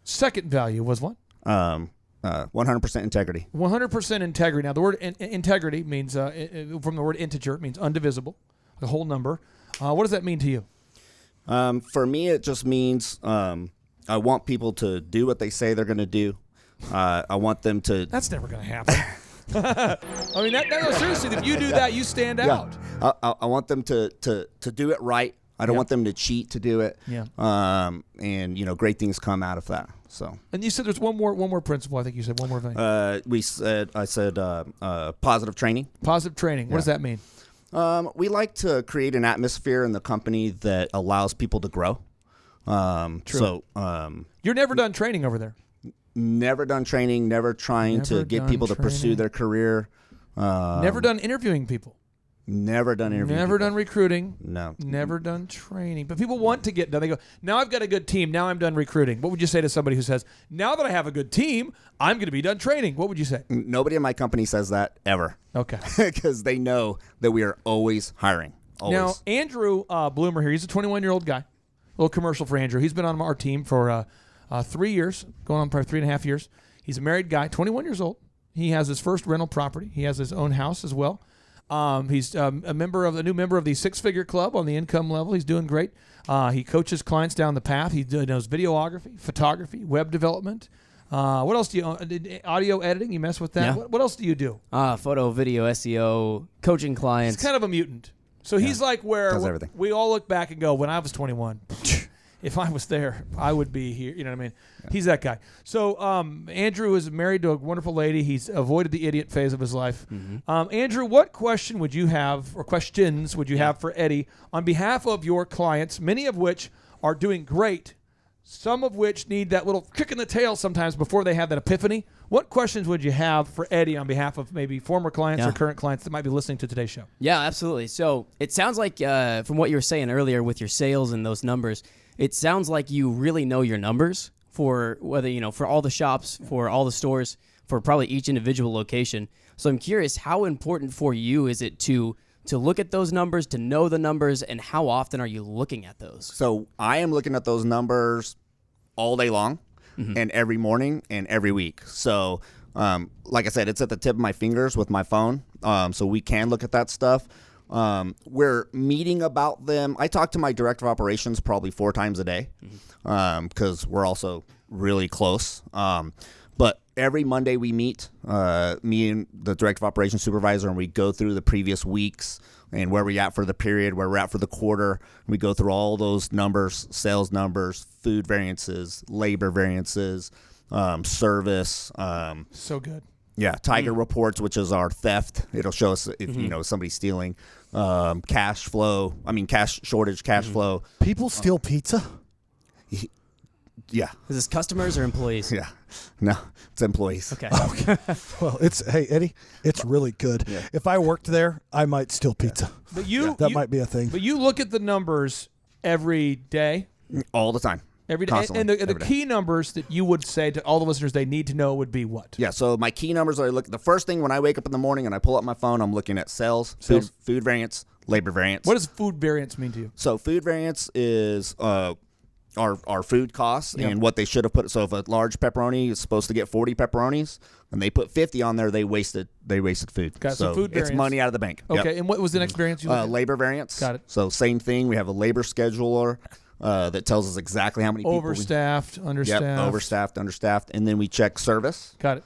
Second value was what? 100% integrity. 100% integrity. Now, the word integrity means, from the word integer, it means undivisible, the whole number. What does that mean to you? For me, it just means I want people to do what they say they're going to do. I want them to... That's never going to happen. I mean, no, seriously, if you do that, you stand out. I want them to do it right. I don't want them to cheat to do it. Yeah. And great things come out of that. So. And you said there's one more principle. I think you said one more thing. I said positive training. Positive training. What does that mean? We like to create an atmosphere in the company that allows people to grow. True. So you're never done training over there. Never done training. Never trying to get people to pursue their career. Never done interviewing people. Never done interviewing. Never done recruiting. No. Never done training. But people want to get done. They go, now I've got a good team. Now I'm done recruiting. What would you say to somebody who says, now that I have a good team, I'm going to be done training? What would you say? Nobody in my company says that ever. Okay. Because they know that we are always hiring. Always. Now, Andrew Bloomer here, he's a 21-year-old guy. A little commercial for Andrew. He's been on our team for 3 years, going on probably 3.5 years. He's a married guy, 21 years old. He has his first rental property. He has his own house as well. He's a new member of the Six-Figure Club on the income level. He's doing great. He coaches clients down the path. He knows videography, photography, web development. What else do you audio editing? You mess with that? Yeah. What else do you do? Photo, video, SEO, coaching clients. He's kind of a mutant. So he's like where Does everything. we all look back and go, when I was 21, if I was there, I would be here. You know what I mean? Yeah. He's that guy. So Andrew is married to a wonderful lady. He's avoided the idiot phase of his life. Mm-hmm. Andrew, what question would you have, or questions would you have for Eddie on behalf of your clients, many of which are doing great, some of which need that little kick in the tail sometimes before they have that epiphany? What questions would you have for Eddie on behalf of maybe former clients or current clients that might be listening to today's show? Yeah, absolutely. So it sounds like from what you were saying earlier with your sales and those numbers, it sounds like you really know your numbers for whether, for all the shops, for all the stores, for probably each individual location. So I'm curious, how important for you is it to look at those numbers, to know the numbers, and how often are you looking at those? So I am looking at those numbers all day long, and every morning and every week. So like I said, it's at the tip of my fingers with my phone, so we can look at that stuff. We're meeting about them. I talk to my director of operations probably 4 times a day because we're also really close. But every Monday we meet, me and the director of operations supervisor, and we go through the previous weeks and where we're at for the period, where we're at for the quarter. We go through all those numbers, sales numbers, food variances, labor variances, service. So good. Yeah, Tiger reports, which is our theft. It'll show us if somebody's stealing. Cash flow. I mean, cash shortage, cash flow. People steal pizza? Yeah. Is this customers or employees? Yeah. No, it's employees. Okay. Well, hey, Eddie, it's really good. Yeah. If I worked there, I might steal pizza. But that might be a thing. But you look at the numbers every day? All the time. Every day. And the key numbers that you would say to all the listeners they need to know would be what? Yeah, so my key numbers are the first thing when I wake up in the morning and I pull up my phone, I'm looking at sales. Food variance, labor variance. What does food variance mean to you? So food variance is our food costs and what they should have put. So if a large pepperoni is supposed to get 40 pepperonis and they put 50 on there, they wasted food. Got it. So food variance. It's money out of the bank. Okay, Yep. and what was the next variance you looked at? Labor variance. Got it. So same thing. We have a labor scheduler that tells us exactly how many people. Overstaffed, understaffed. Yep, overstaffed, understaffed. And then we check service. Got it.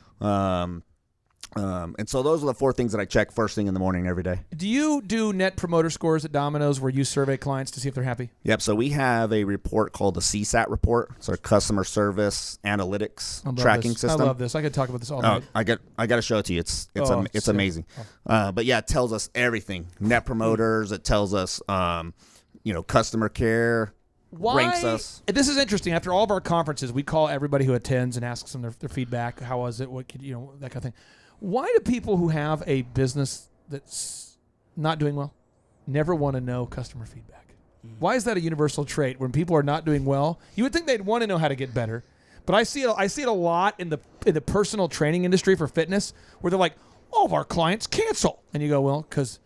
And so those are the 4 things that I check first thing in the morning every day. Do you do net promoter scores at Domino's where you survey clients to see if they're happy? Yep. So we have a report called the CSAT report. It's our customer service analytics tracking system. I love this. I could talk about this all night. I got to show it to you. It's amazing. But yeah, it tells us everything. Net promoters. It tells us, customer care. Ranks us. This is interesting. After all of our conferences, we call everybody who attends and asks them their feedback. How was it? What could that kind of thing. Why do people who have a business that's not doing well never want to know customer feedback? Why is that a universal trait? When people are not doing well, you would think they'd want to know how to get better. But I see it a lot in the personal training industry for fitness, where they're like, all of our clients cancel, and you go, well, because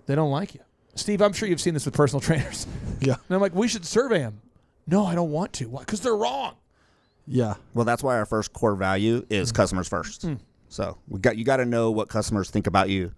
they don't like you. Steve, I'm sure you've seen this with personal trainers. Yeah. And I'm like, we should survey them. No, I don't want to. Why? Because they're wrong. Yeah. Well, that's why our first core value is customers first. So you got to know what customers think about you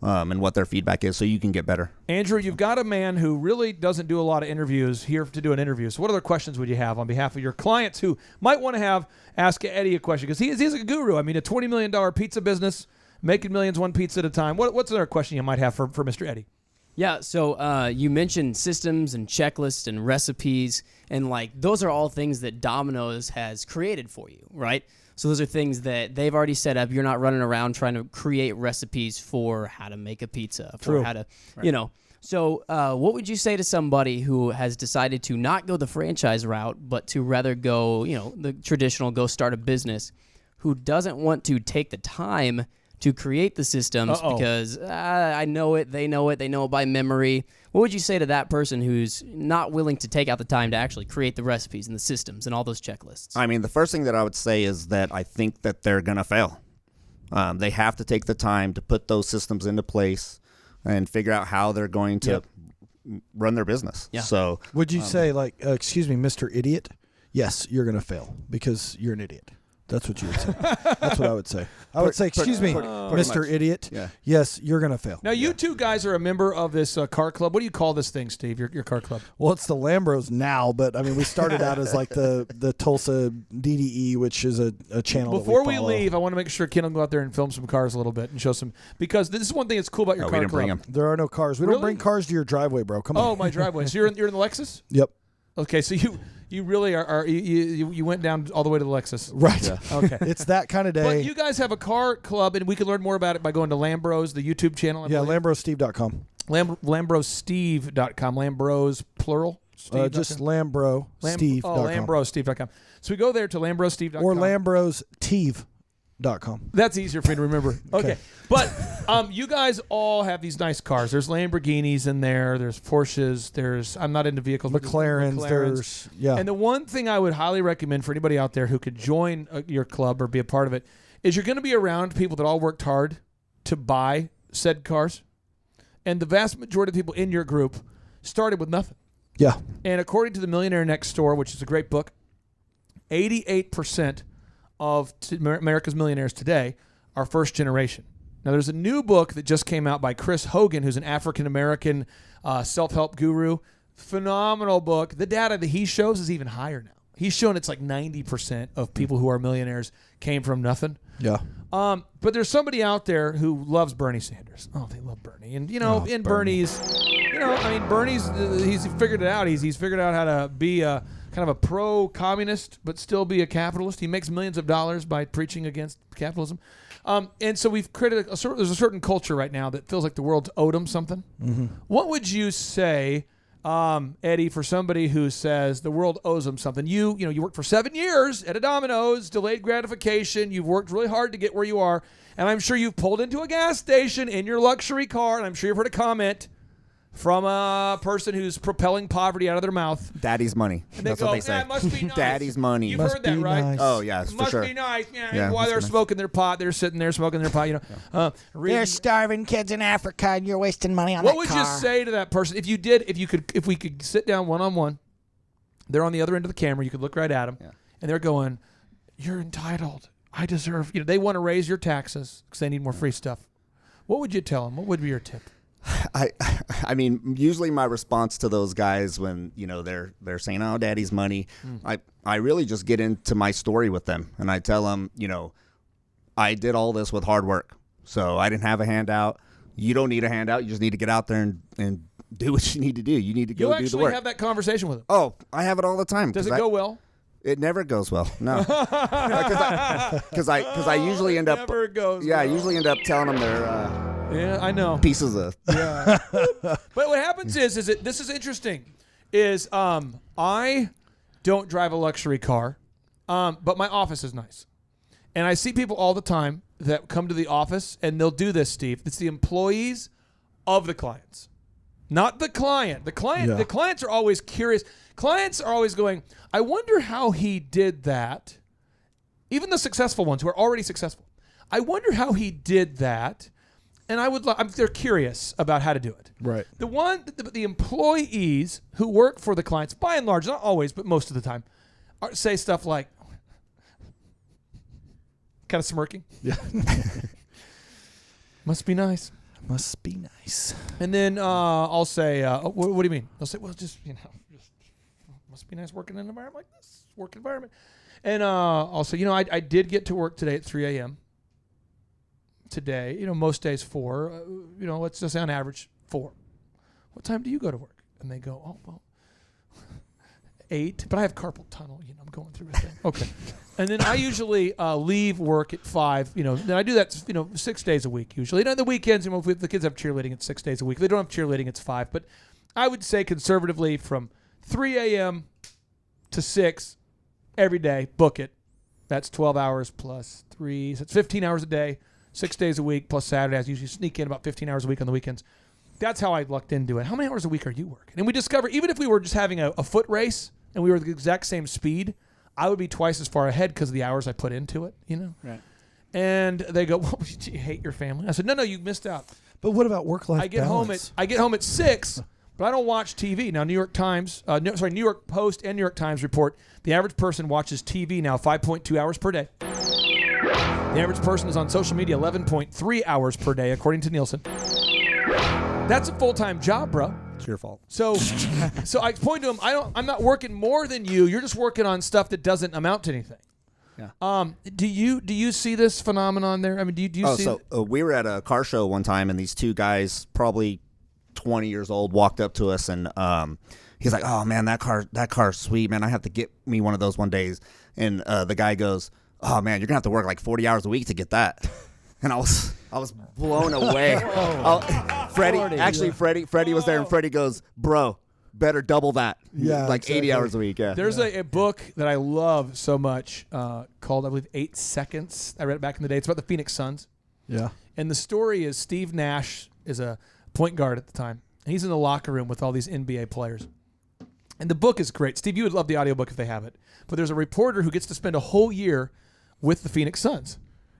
and what their feedback is so you can get better. Andrew, you've got a man who really doesn't do a lot of interviews here to do an interview. So what other questions would you have on behalf of your clients who might want to ask Eddie a question? Because he's a guru. I mean, a $20 million pizza business, making millions one pizza at a time. What's another question you might have for Mr. Eddie? Yeah, so you mentioned systems and checklists and recipes, and those are all things that Domino's has created for you, right? So those are things that they've already set up. You're not running around trying to create recipes for how to make a pizza, for how to, So what would you say to somebody who has decided to not go the franchise route, but to rather go, the traditional, go start a business, who doesn't want to take the time to create the systems because I know it, they know it by memory. What would you say to that person who's not willing to take out the time to actually create the recipes and the systems and all those checklists? I mean, the first thing that I would say is that I think that they're going to fail. They have to take the time to put those systems into place and figure out how they're going to run their business. Yeah. So, would you say, like, excuse me, Mr. Idiot? Yes, you're going to fail because you're an idiot. That's what you would say. That's what I would say. I would say, excuse me, Mr. Idiot. Yeah. Yes, you're going to fail. Now, you two guys are a member of this car club. What do you call this thing, Steve, your car club? Well, it's the Lambros now, but, I mean, we started out as, like, the Tulsa DDE, which is a channel Before that we we follow. leave, I want to make sure Ken will go out there and film some cars a little bit and show some, because this is one thing that's cool about your we car didn't club. bring them. There are no cars. We don't bring cars to your driveway, bro. Come on. Oh, my driveway. So you're in the Lexus? Yep. Okay, so you really are you went down all the way to the Lexus. Right. Okay. It's that kind of day. But you guys have a car club, and we can learn more about it by going to Lambros, the YouTube channel. Yeah, LambrosSteve.com. LambrosSteve.com. Lambros, plural? Just LambrosSteve.com. LambrosSteve.com. So we go there to LambrosSteve.com. Or LambrosTeve.com. That's easier for me to remember. Okay. But you guys all have these nice cars. There's Lamborghinis in there. There's Porsches. I'm not into vehicles. but McLarens. There's, yeah. And the one thing I would highly recommend for anybody out there who could join your club or be a part of it is you're going to be around people that all worked hard to buy said cars. And the vast majority of people in your group started with nothing. Yeah. And according to the Millionaire Next Door, which is a great book, 88% of America's millionaires today are first generation. Now, there's a new book that just came out by Chris Hogan, who's an African-American self-help guru. Phenomenal book. The data that he shows is even higher now. He's shown it's like 90% of people who are millionaires came from nothing. Yeah. But there's somebody out there who loves Bernie Sanders. Oh, they love Bernie. And, Bernie's, Bernie's, he's figured it out. He's figured out how to be a kind of a pro-communist, but still be a capitalist. He makes millions of dollars by preaching against capitalism. And so we've created there's a certain culture right now that feels like the world's owed him something. Mm-hmm. What would you say, Eddie, for somebody who says the world owes him something? You worked for 7 years at a Domino's, delayed gratification. You've worked really hard to get where you are. And I'm sure you've pulled into a gas station in your luxury car, and I'm sure you've heard a comment from a person who's propelling poverty out of their mouth. Daddy's money. That's what they say. That must be nice. Daddy's money. You've Must heard that, be right? nice. Oh, yeah, for must sure. be nice. Yeah, Yeah, while must they're be nice. smoking their pot, they're sitting there smoking their pot. Reading. starving kids in Africa, and you're wasting money on What that would car. you say to that person if we could sit down one-on-one? They're on the other end of the camera. You could look right at them, and they're going, "You're entitled. I deserve." They want to raise your taxes because they need more free stuff. What would you tell them? What would be your tip? I mean, usually my response to those guys when they're saying, "Oh, Daddy's money," I really just get into my story with them, and I tell them, I did all this with hard work, so I didn't have a handout. You don't need a handout. You just need to get out there and do what you need to do. You need to go do the work. You actually have that conversation with them. Oh, I have it all the time. Does it go well? It never goes well. No, because I usually end up. Never goes Yeah, well. I usually end up telling them they're Yeah, I know. pieces of. But what happens is that this is interesting. I don't drive a luxury car, but my office is nice, and I see people all the time that come to the office and they'll do this, Steve. It's the employees of the clients, not the client. The clients are always curious. Clients are always going, "I wonder how he did that." Even the successful ones who are already successful, I wonder how he did that. And they're curious about how to do it. Right. The employees who work for the clients, by and large, not always, but most of the time, say stuff like, kind of smirking. Yeah. Must be nice. Must be nice. And then I'll say, what do you mean? They'll say, well, just must be nice working in an environment like this, work environment. And I'll say, I did get to work today at 3 a.m. Today, most days 4, let's just say on average 4. What time do you go to work? And they go, oh, well, 8, but I have carpal tunnel, I'm going through a thing. Okay. And then I usually leave work at 5, then I do that, 6 days a week usually. And on the weekends, if the kids have cheerleading, it's 6 days a week. If they don't have cheerleading, it's 5. But I would say conservatively from 3 a.m. to 6 every day, book it. That's 12 hours plus 3, so it's 15 hours a day. 6 days a week plus Saturdays. I usually sneak in about 15 hours a week on the weekends. That's how I lucked into it. How many hours a week are you working? And we discovered even if we were just having a foot race and we were the exact same speed, I would be twice as far ahead because of the hours I put into it, you know? Right. And they go, well, do you hate your family? I said, no, you missed out. But what about work-life balance? I get home at 6, but I don't watch TV. Now, New York Post and New York Times report the average person watches TV now 5.2 hours per day. The average person is on social media 11.3 hours per day, according to Nielsen. That's a full-time job, bro. It's your fault. So I explained to him, I'm not working more than you. You're just working on stuff that doesn't amount to anything. Yeah. Do you see this phenomenon there? I mean, do you see? So we were at a car show one time, and these two guys, probably 20 years old, walked up to us, and he's like, "Oh man, that car's sweet, man. I have to get me one of those one day." And the guy goes, "Oh man, you're gonna have to work like 40 hours a week to get that." And I was blown away. Freddie was there, and Freddie goes, "Bro, better double that." Yeah, like exactly. 80 hours a week. Yeah. There's a book that I love so much called, I believe, 8 Seconds. I read it back in the day. It's about the Phoenix Suns. Yeah. And the story is Steve Nash is a point guard at the time. And he's in the locker room with all these NBA players. And the book is great. Steve, you would love the audiobook if they have it. But there's a reporter who gets to spend a whole year with the Phoenix Suns.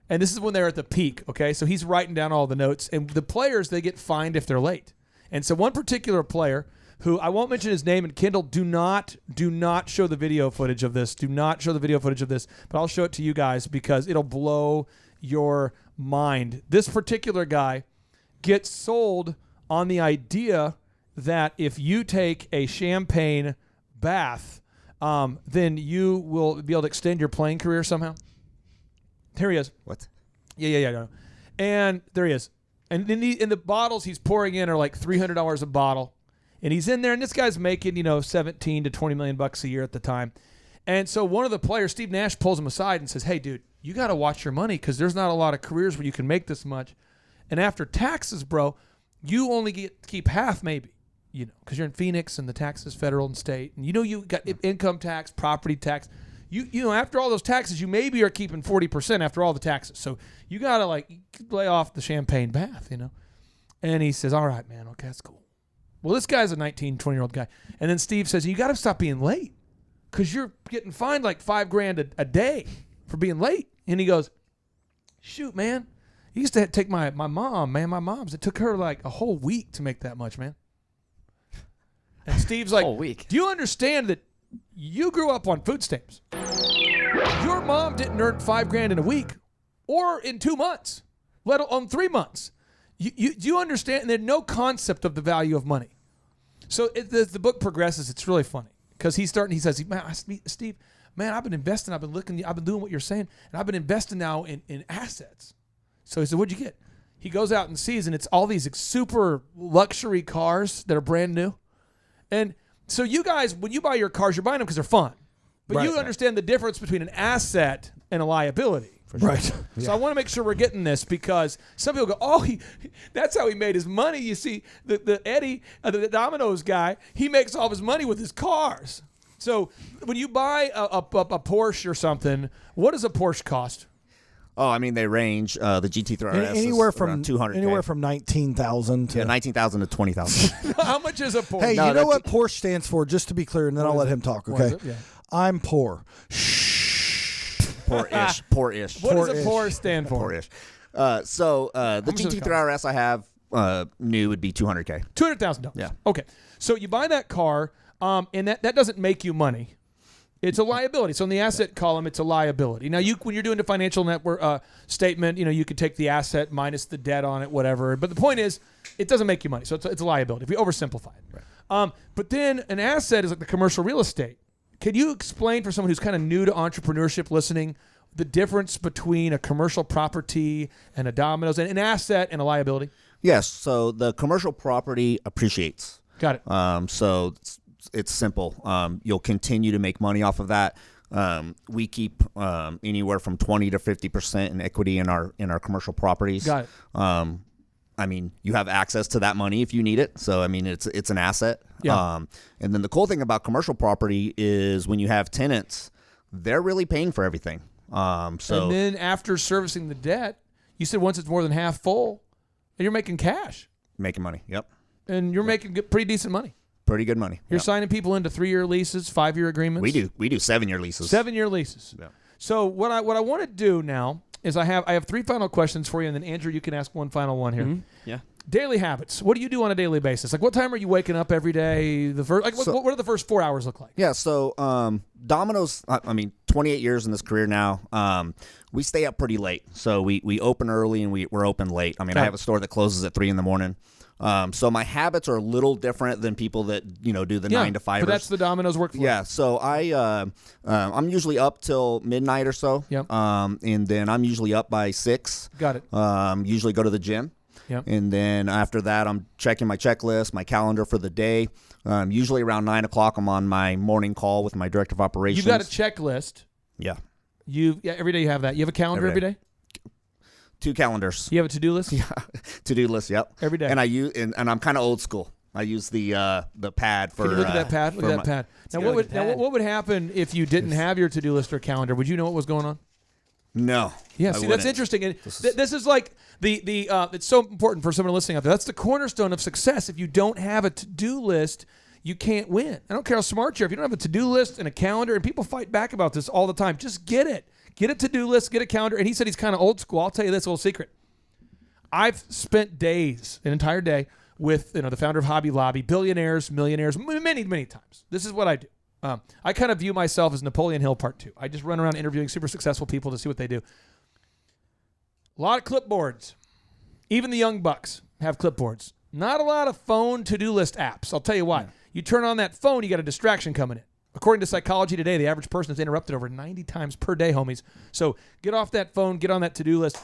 And this is when they're at the peak, okay? So he's writing down all the notes. And the players, they get fined if they're late. And so one particular player, who I won't mention his name, and Kendall, do not show the video footage of this. Do not show the video footage of this. But I'll show it to you guys because it'll blow your mind. This particular guy gets sold on the idea that if you take a champagne bath, then you will be able to extend your playing career somehow. Here he is. What? Yeah. No. And there he is. And in the bottles he's pouring in are like $300 a bottle. And he's in there, and this guy's making, $17 to $20 million a year at the time. And so one of the players, Steve Nash, pulls him aside and says, "Hey, dude, you got to watch your money because there's not a lot of careers where you can make this much. And after taxes, bro, you only keep half maybe, because you're in Phoenix and the taxes federal and state. And you got income tax, property tax. You after all those taxes, you maybe are keeping 40% after all the taxes. So you got to lay off the champagne bath, And he says, all right, man, okay, that's cool. Well, this guy's a 19, 20-year-old guy. And then Steve says, you got to stop being late because you're getting fined like $5,000 a day for being late. And he goes, shoot, man. He used to take my mom, man. My mom's, it took her like a whole week to make that much, man. And Steve's like, whole week. Do you understand that you grew up on food stamps? Your mom didn't earn $5,000 in a week or in 2 months, let alone 3 months. Do you understand? And there's no concept of the value of money. So the book progresses. It's really funny because he says, man, Steve, man, I've been investing. I've been doing what you're saying, and I've been investing now in assets. So he said, what'd you get? He goes out and sees, and it's all these super luxury cars that are brand new. And so you guys, when you buy your cars, you're buying them because they're fun. But you understand the difference between an asset and a liability. Right. So I want to make sure we're getting this because some people go, oh, that's how he made his money. You see, the Eddie, the Domino's guy, he makes all of his money with his cars. So when you buy a Porsche or something, what does a Porsche cost? Oh, I mean, they range. The GT3 RS anywhere is from $200,000. Anywhere from 19,000 to 19,000 to 20,000. How much is a Porsche? Hey, you know what Porsche stands for? Just to be clear, and then I'll let him talk. Okay, Yeah. I'm poor. Poor-ish. What does a Porsche stand for? Poor-ish. So the much does it GT3 RS I have new would be $200,000. $200,000. Yeah. Okay. So you buy that car, and that doesn't make you money. It's a liability. So in the asset column, it's a liability. Now, when you're doing the financial network statement, you could take the asset minus the debt on it, whatever. But the point is, it doesn't make you money. So it's a liability. If we oversimplify it. Right. But then an asset is like the commercial real estate. Can you explain for someone who's kind of new to entrepreneurship listening the difference between a commercial property and a Domino's, and an asset and a liability? Yes. So the commercial property appreciates. Got it. So it's simple. You'll continue to make money off of that. We keep anywhere from 20 to 50% in equity in our commercial properties. Got it. I mean, you have access to that money if you need it. So I mean, it's an asset. Yeah. And then the cool thing about commercial property is when you have tenants, they're really paying for everything. And then after servicing the debt, You said once it's more than half full, and you're making cash. Making money. Yep. And you're making pretty decent money. Pretty good money. You're Yep. signing people into 3-year leases, 5-year agreements. We do 7-year leases. 7-year leases. Yeah. So what I want to do now is I have 3 final questions for you, and then Andrew, you can ask one final one here. Yeah. Daily habits. What do you do on a daily basis? Like, what time are you waking up every day? What do the first 4 hours look like? Yeah, so Domino's, 28 years in this career now, we stay up pretty late. So we open early and we're open late. I have a store that closes at 3 in the morning. So my habits are a little different than people that, do the 9 to 5. But that's the Domino's workflow. Yeah, so I'm usually up till midnight or so. Yep. And then I'm usually up by 6. Got it. Usually go to the gym. Yep. And then after that, I'm checking my checklist, my calendar for the day. Usually around 9 o'clock, I'm on my morning call with my director of operations. You've got a checklist. Yeah. Every day you have that. You have a calendar every day? 2 calendars. You have a to-do list? Yeah, to-do list. Yep. Every day. And I use and I'm kind of old school. I use the pad for. Can you look at that pad? Look at that pad. What would happen if you didn't have your to-do list or calendar? Would you know what was going on? No. Yeah, see, that's interesting. And this is like it's so important for someone listening out there. That's the cornerstone of success. If you don't have a to-do list, you can't win. I don't care how smart you are. If you don't have a to-do list and a calendar, and people fight back about this all the time, just get it. Get a to-do list, get a calendar. And he said he's kind of old school. I'll tell you this little secret. I've spent days, an entire day, with the founder of Hobby Lobby, billionaires, millionaires, many, many times. This is what I do. I kind of view myself as Napoleon Hill Part 2. I just run around interviewing super successful people to see what they do. A lot of clipboards. Even the young bucks have clipboards. Not a lot of phone to-do list apps. I'll tell you why. You turn on that phone, you got a distraction coming in. According to Psychology Today, the average person is interrupted over 90 times per day, homies. So get off that phone, get on that to-do list.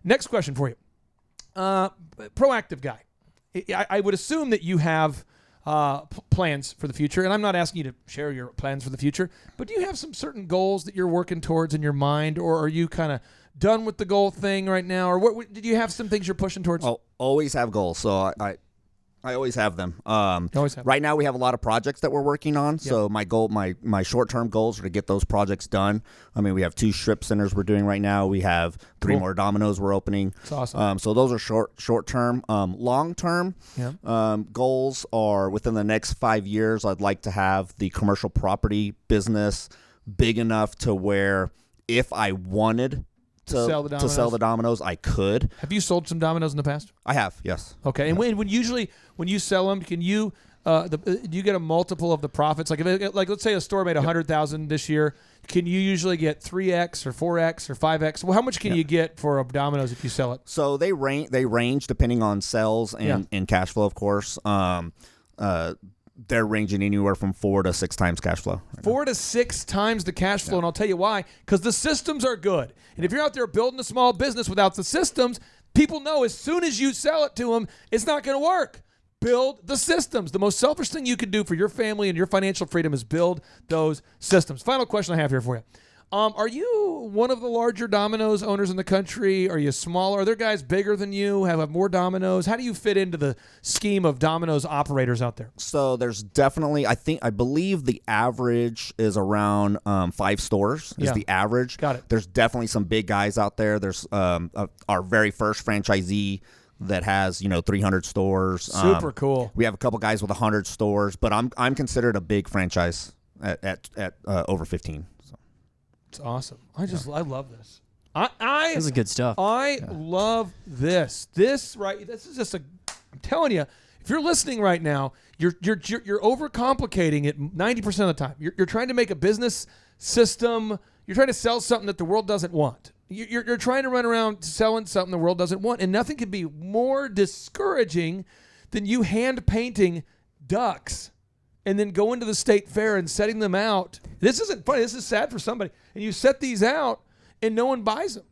Next question for you. Proactive guy. I would assume that you have plans for the future, and I'm not asking you to share your plans for the future, but do you have some certain goals that you're working towards in your mind, or are you kind of done with the goal thing right now, or what did you have some things you're pushing towards? I'll always have goals, so I always have them. Always have right now we have a lot of projects that we're working on, so my goal, my short-term goals are to get those projects done. We have 2 strip centers we're doing right now. We have 3 more Domino's we're opening. That's awesome. So those are short-term. Long-term goals are within the next 5 years, I'd like to have the commercial property business big enough to where if I wanted to sell the Domino's, I could. Have you sold some Domino's in the past? I have, yes. Okay, and when you sell them, can you do you get a multiple of the profits? Like let's say a store made $100,000 this year, can you usually get 3x or 4x or 5x? Well, how much can you get for a Domino's if you sell it? So they range depending on sales and cash flow, of course. They're ranging anywhere from 4 to 6 times cash flow. 4 to 6 times the cash flow, and I'll tell you why. Because the systems are good. And if you're out there building a small business without the systems, people know as soon as you sell it to them, it's not going to work. Build the systems. The most selfish thing you can do for your family and your financial freedom is build those systems. Final question I have here for you. Are you one of the larger Domino's owners in the country? Are you smaller? Are there guys bigger than you, have more Domino's? How do you fit into the scheme of Domino's operators out there? So there's definitely, I believe the average is around 5 stores is the average. Got it. There's definitely some big guys out there. There's our very first franchisee that has 300 stores. Super cool. We have a couple guys with 100 stores, but I'm considered a big franchise at over 15. It's awesome. I love this. This is good stuff. I love this. This is just I'm telling you, if you're listening right now, you're overcomplicating it 90% of the time. You're trying to make a business system. You're trying to sell something that the world doesn't want. You're trying to run around selling something the world doesn't want, and nothing could be more discouraging than you hand painting ducks and then going to the state fair and setting them out. This isn't funny. This is sad for somebody. And you set these out, and no one buys them.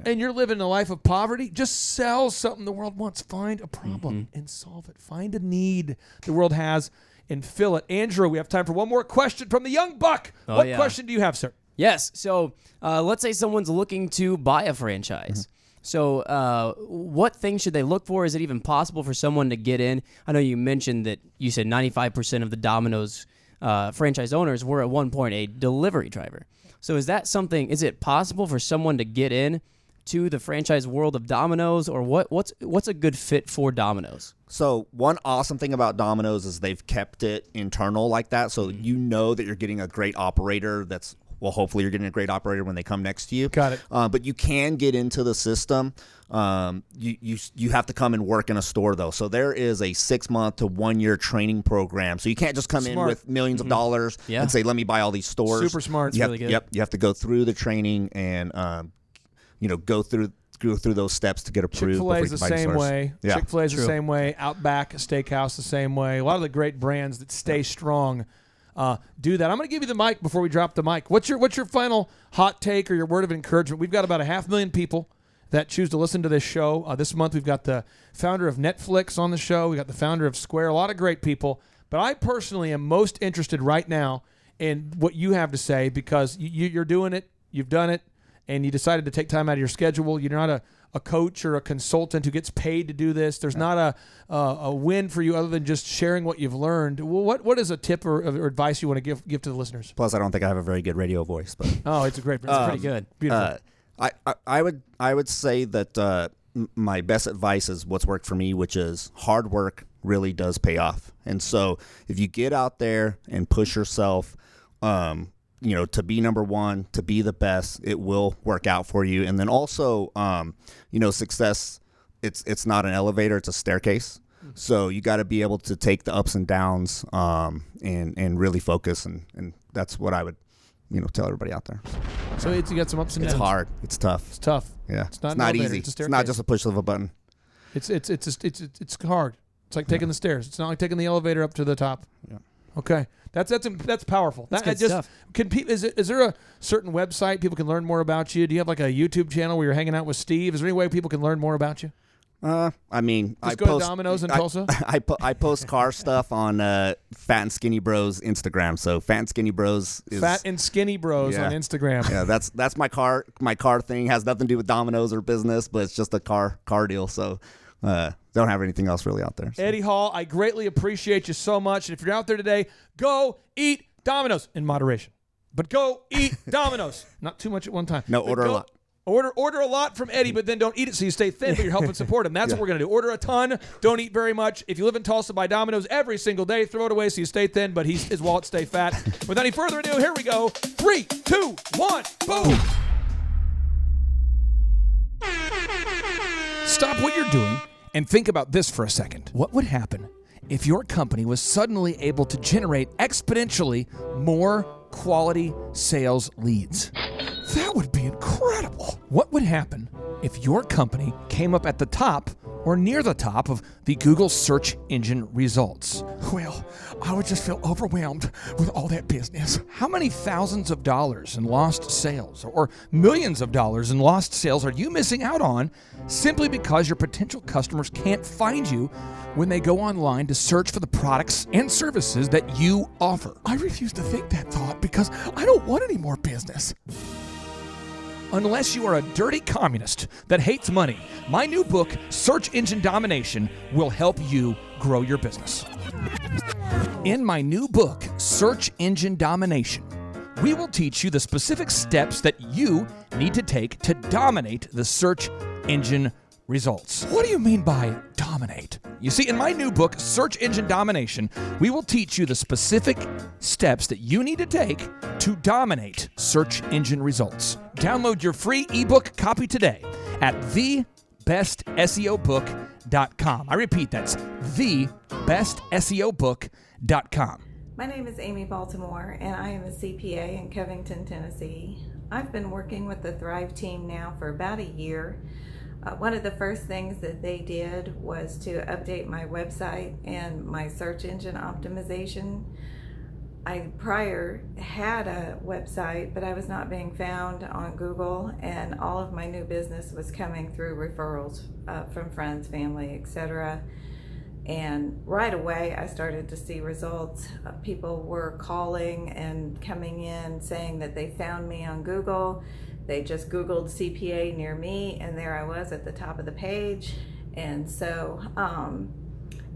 And you're living a life of poverty. Just sell something the world wants. Find a problem and solve it. Find a need the world has and fill it. Andrew, we have time for one more question from the young buck. What question do you have, sir? Yes. So let's say someone's looking to buy a franchise. So what things should they look for? Is it even possible for someone to get in? I know you mentioned that you said 95% of the Domino's franchise owners were at one point a delivery driver. So is it possible for someone to get in to the franchise world of Domino's, or what's a good fit for Domino's? So one awesome thing about Domino's is they've kept it internal like that, so you know that you're getting a great operator that's well, hopefully you're getting a great operator when they come next to you. Got it. But you can get into the system. You have to come and work in a store, though. So there is a 6-month to 1-year training program. So you can't just come in with millions of dollars and say, let me buy all these stores. Super smart. You have, really good. Yep. You have to go through the training and, go through those steps to get approved. Chick-fil-A is the same way. Yeah. Chick-fil-A is the same way. Outback Steakhouse the same way. A lot of the great brands that stay strong do that. I'm going to give you the mic before we drop the mic. What's your final hot take or your word of encouragement? We've got about 500,000 people that choose to listen to this show. This month we've got the founder of Netflix on the show. We got the founder of Square. A lot of great people. But I personally am most interested right now in what you have to say because you're doing it. You've done it. And you decided to take time out of your schedule. You're not a coach or a consultant who gets paid to do this. There's not a win for you other than just sharing what you've learned. Well, what is a tip or advice you want to give to the listeners? Plus, I don't think I have a very good radio voice, but it's a great. It's pretty good. Beautiful. I would say that my best advice is what's worked for me, which is hard work really does pay off. And so if you get out there and push yourself, to be number one, to be the best, it will work out for you. And then also, success, it's not an elevator, it's a staircase. So you got to be able to take the ups and downs and really focus. And that's what I would, tell everybody out there. So you got some ups and downs. It's hard. It's tough. It's tough. Yeah. It's not easy. It's not just a push of a button. It's hard. It's like taking the stairs. It's not like taking the elevator up to the top. Yeah. Okay. That's powerful. That's good stuff. Is there a certain website people can learn more about you? Do you have like a YouTube channel where you're hanging out with Steve? Is there any way people can learn more about you? I go to Domino's in Tulsa. I post car stuff on Fat and Skinny Bros Instagram. So Fat and Skinny Bros is Fat and Skinny Bros on Instagram. Yeah, that's my car thing. Has nothing to do with Domino's or business, but it's just a car deal. So don't have anything else really out there. So. Eddie Hall, I greatly appreciate you so much. And if you're out there today, go eat Domino's in moderation. But go eat Domino's. Not too much at one time. No, order a lot. Order a lot from Eddie, but then don't eat it so you stay thin, but you're helping support him. That's what we're going to do. Order a ton. Don't eat very much. If you live in Tulsa, buy Domino's every single day. Throw it away so you stay thin, but his wallet stay fat. Without any further ado, here we go. 3, 2, 1, boom. Stop what you're doing and think about this for a second. What would happen if your company was suddenly able to generate exponentially more quality sales leads? That would be incredible. What would happen if your company came up at the top or near the top of the Google search engine results? Well, I would just feel overwhelmed with all that business. How many thousands of dollars in lost sales or millions of dollars in lost sales are you missing out on simply because your potential customers can't find you when they go online to search for the products and services that you offer? I refuse to think that thought because I don't want any more business. Unless you are a dirty communist that hates money, my new book, Search Engine Domination, will help you grow your business. In my new book, Search Engine Domination, we will teach you the specific steps that you need to take to dominate the search engine results. What do you mean by dominate? You see, in my new book, Search Engine Domination, we will teach you the specific steps that you need to take to dominate search engine results. Download your free ebook copy today at thebestseobook.com. I repeat, that's thebestseobook.com. My name is Amy Baltimore, and I am a CPA in Covington, Tennessee. I've been working with the Thrive team now for about a year. One of the first things that they did was to update my website and my search engine optimization. I prior had a website, but I was not being found on Google, and all of my new business was coming through referrals from friends, family, etc. And right away, I started to see results. People were calling and coming in saying that they found me on Google. They just Googled CPA near me, and there I was at the top of the page. And so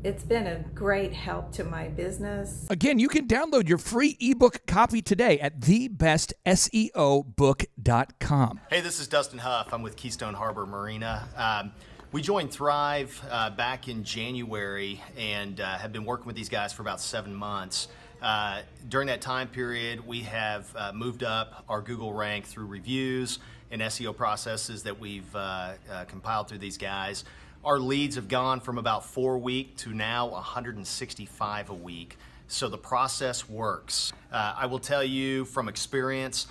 It's been a great help to my business. Again, you can download your free ebook copy today at thebestseobook.com. Hey, this is Dustin Huff. I'm with Keystone Harbor Marina. We joined Thrive back in January and have been working with these guys for about 7 months. During that time period, we have moved up our Google rank through reviews and SEO processes that we've compiled through these guys. Our leads have gone from about 4 a week to now 165 a week. So the process works. I will tell you from experience,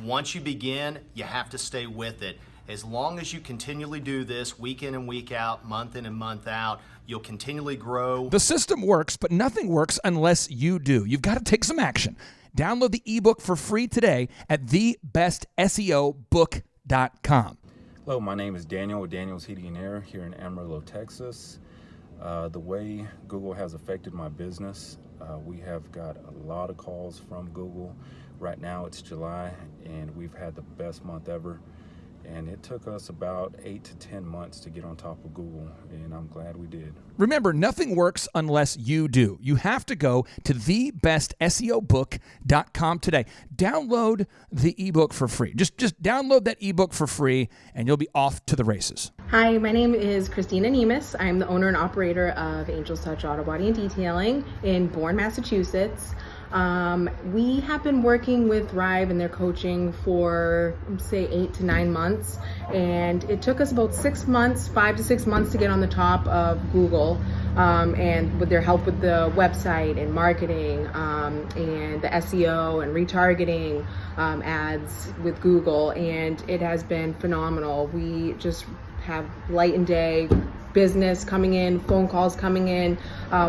once you begin, you have to stay with it. As long as you continually do this week in and week out, month in and month out, you'll continually grow. The system works, but nothing works unless you do. You've got to take some action. Download the ebook for free today at thebestseobook.com. Hello, my name is Daniel with Daniel's Heating and Air here in Amarillo, Texas. The way Google has affected my business, we have got a lot of calls from Google. Right now it's July and we've had the best month ever. And it took us about 8 to 10 months to get on top of Google, and I'm glad we did. Remember, nothing works unless you do. You have to go to thebestseobook.com today. Download the ebook for free. Just download that ebook for free, and you'll be off to the races. Hi, my name is Christina Nemus. I'm the owner and operator of Angel's Touch Auto Body and Detailing in Bourne, Massachusetts. We have been working with Thrive and their coaching for, say, 8 to 9 months, and it took us about 6 months, 5 to 6 months to get on the top of Google, and with their help with the website and marketing, and the SEO and retargeting ads with Google, and it has been phenomenal. We just have light and day business coming in, phone calls coming in,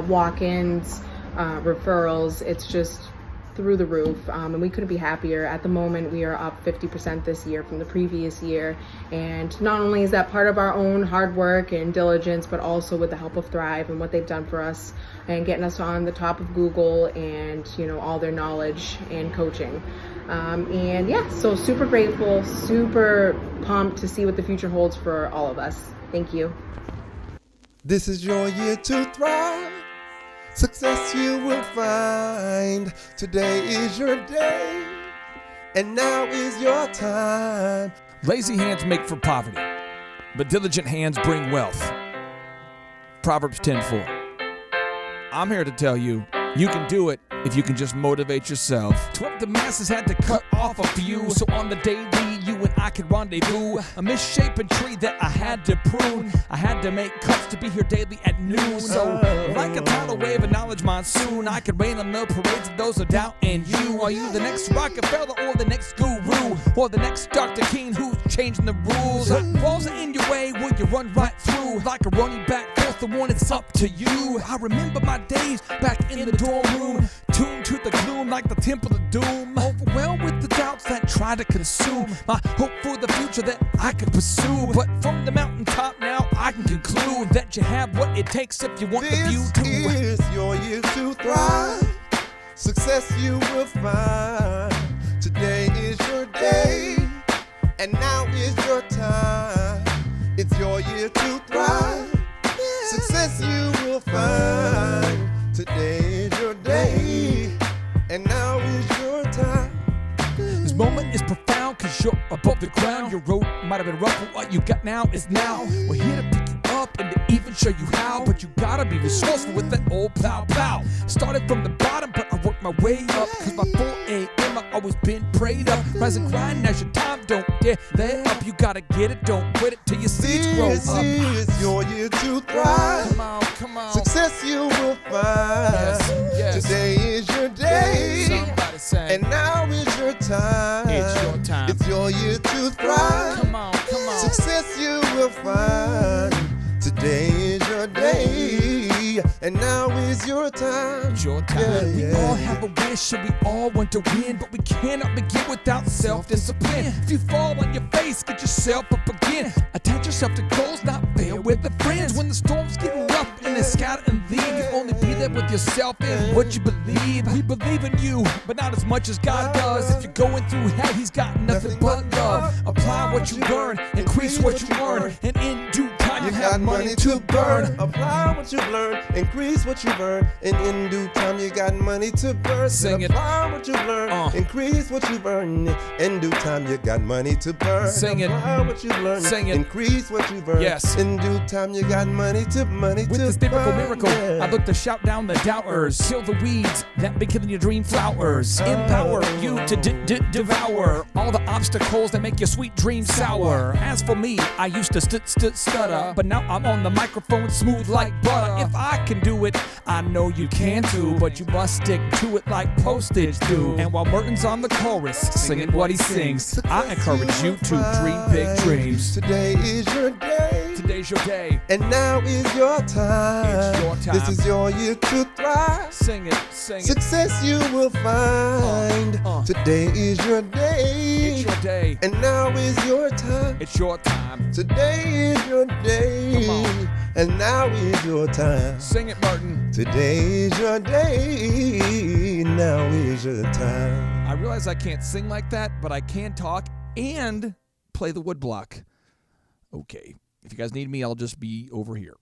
walk-ins, referrals. It's just through the roof, and we couldn't be happier. At the moment, we are up 50% this year from the previous year, and not only is that part of our own hard work and diligence, but also with the help of Thrive and what they've done for us and getting us on the top of Google and, you know, all their knowledge and coaching. And yeah, so super grateful, super pumped to see what the future holds for all of us. Thank you. This is your year to thrive. Success you will find. Today is your day, and now is your time. Lazy hands make for poverty, but diligent hands bring wealth. Proverbs 10:4. I'm here to tell you, you can do it if you can just motivate yourself. 12 the masses had to cut off a few, so on the daily you and I could rendezvous. A misshapen tree that I had to prune. I had to make cuts to be here daily at noon. So like a tidal wave of knowledge monsoon, I could rain on the parades of those who doubt in you. Are you the next Rockefeller or the next guru, or the next Dr. King who's changing the rules? Walls are in your way, will you run right through? Like a running back, forth the one, it's up to you. I remember my days back in the dorm room, tuned to the gloom like the temple of doom, overwhelmed with the doubts that try to consume my hope for the future that I could pursue. But from the mountaintop now I can conclude that you have what it takes if you want the view to. This is your year to thrive. Success you will find. Today is your day, and now is your time. It's your year to thrive. Success you will find. Today is your day, and now is your time. This moment is profound cause you're above the ground. Your road might have been rough, but what you got now is now. We're here to pick you up and to even show you how, but you gotta be resourceful with that old plow. Started from the bottom, but I worked my way up, cause by 4 a.m. I've always been prayed up. Rise and grind, now's your time, don't dare let up. You gotta get it, don't quit it till your seeds grow up. This is your year to thrive. Come on. Success you will find. Yes. Today is your day, Somebody say, and now is your time. it's your time. It's your year to thrive. Come on. Success you will find. Today is your day, and now is your time. It's your time. We all have a wish and we all want to win, but we cannot begin without self-discipline. If you fall on your face, get yourself up again. Attach yourself to goals, not fail with the friends. When the storms get rough and they scatter and leave, you only be there with yourself and what you believe. We believe in you, but not as much as God does. If you're going through hell, He's got nothing but love. Apply what you learn, increase what you earn, and in due time time you got money to burn. Apply what you learn, increase what you burn, and in due time you got money to burn. Sing it. Apply what you learn, increase what you burn, in due time you got money to burn. Sing it. Apply what you learn, Sing it. increase what you burn. Yes. In due time you got money to With to this biblical burn. miracle, Yeah. I look to shout down the doubters, kill the weeds that be killing your dream flowers, empower you to devour all the obstacles that make your sweet dreams sour. As for me, I used to stutter, but now I'm on the microphone smooth like butter. If I can do it, I know you can too, but you must stick to it like postage do. And while Merton's on the chorus, singing what he sings, I encourage you to dream big dreams. Today is your day. Today's your day. And now is your time. It's your time. This is your year to thrive. Sing it, sing it. Success you will find. Today is your day. It's your day. And now is your time. It's your time. Today is your day. Come on. And now is your time. Sing it, Merton. Today is your day. Now is your time. I realize I can't sing like that, but I can talk and play the woodblock. Okay. If you guys need me, I'll just be over here.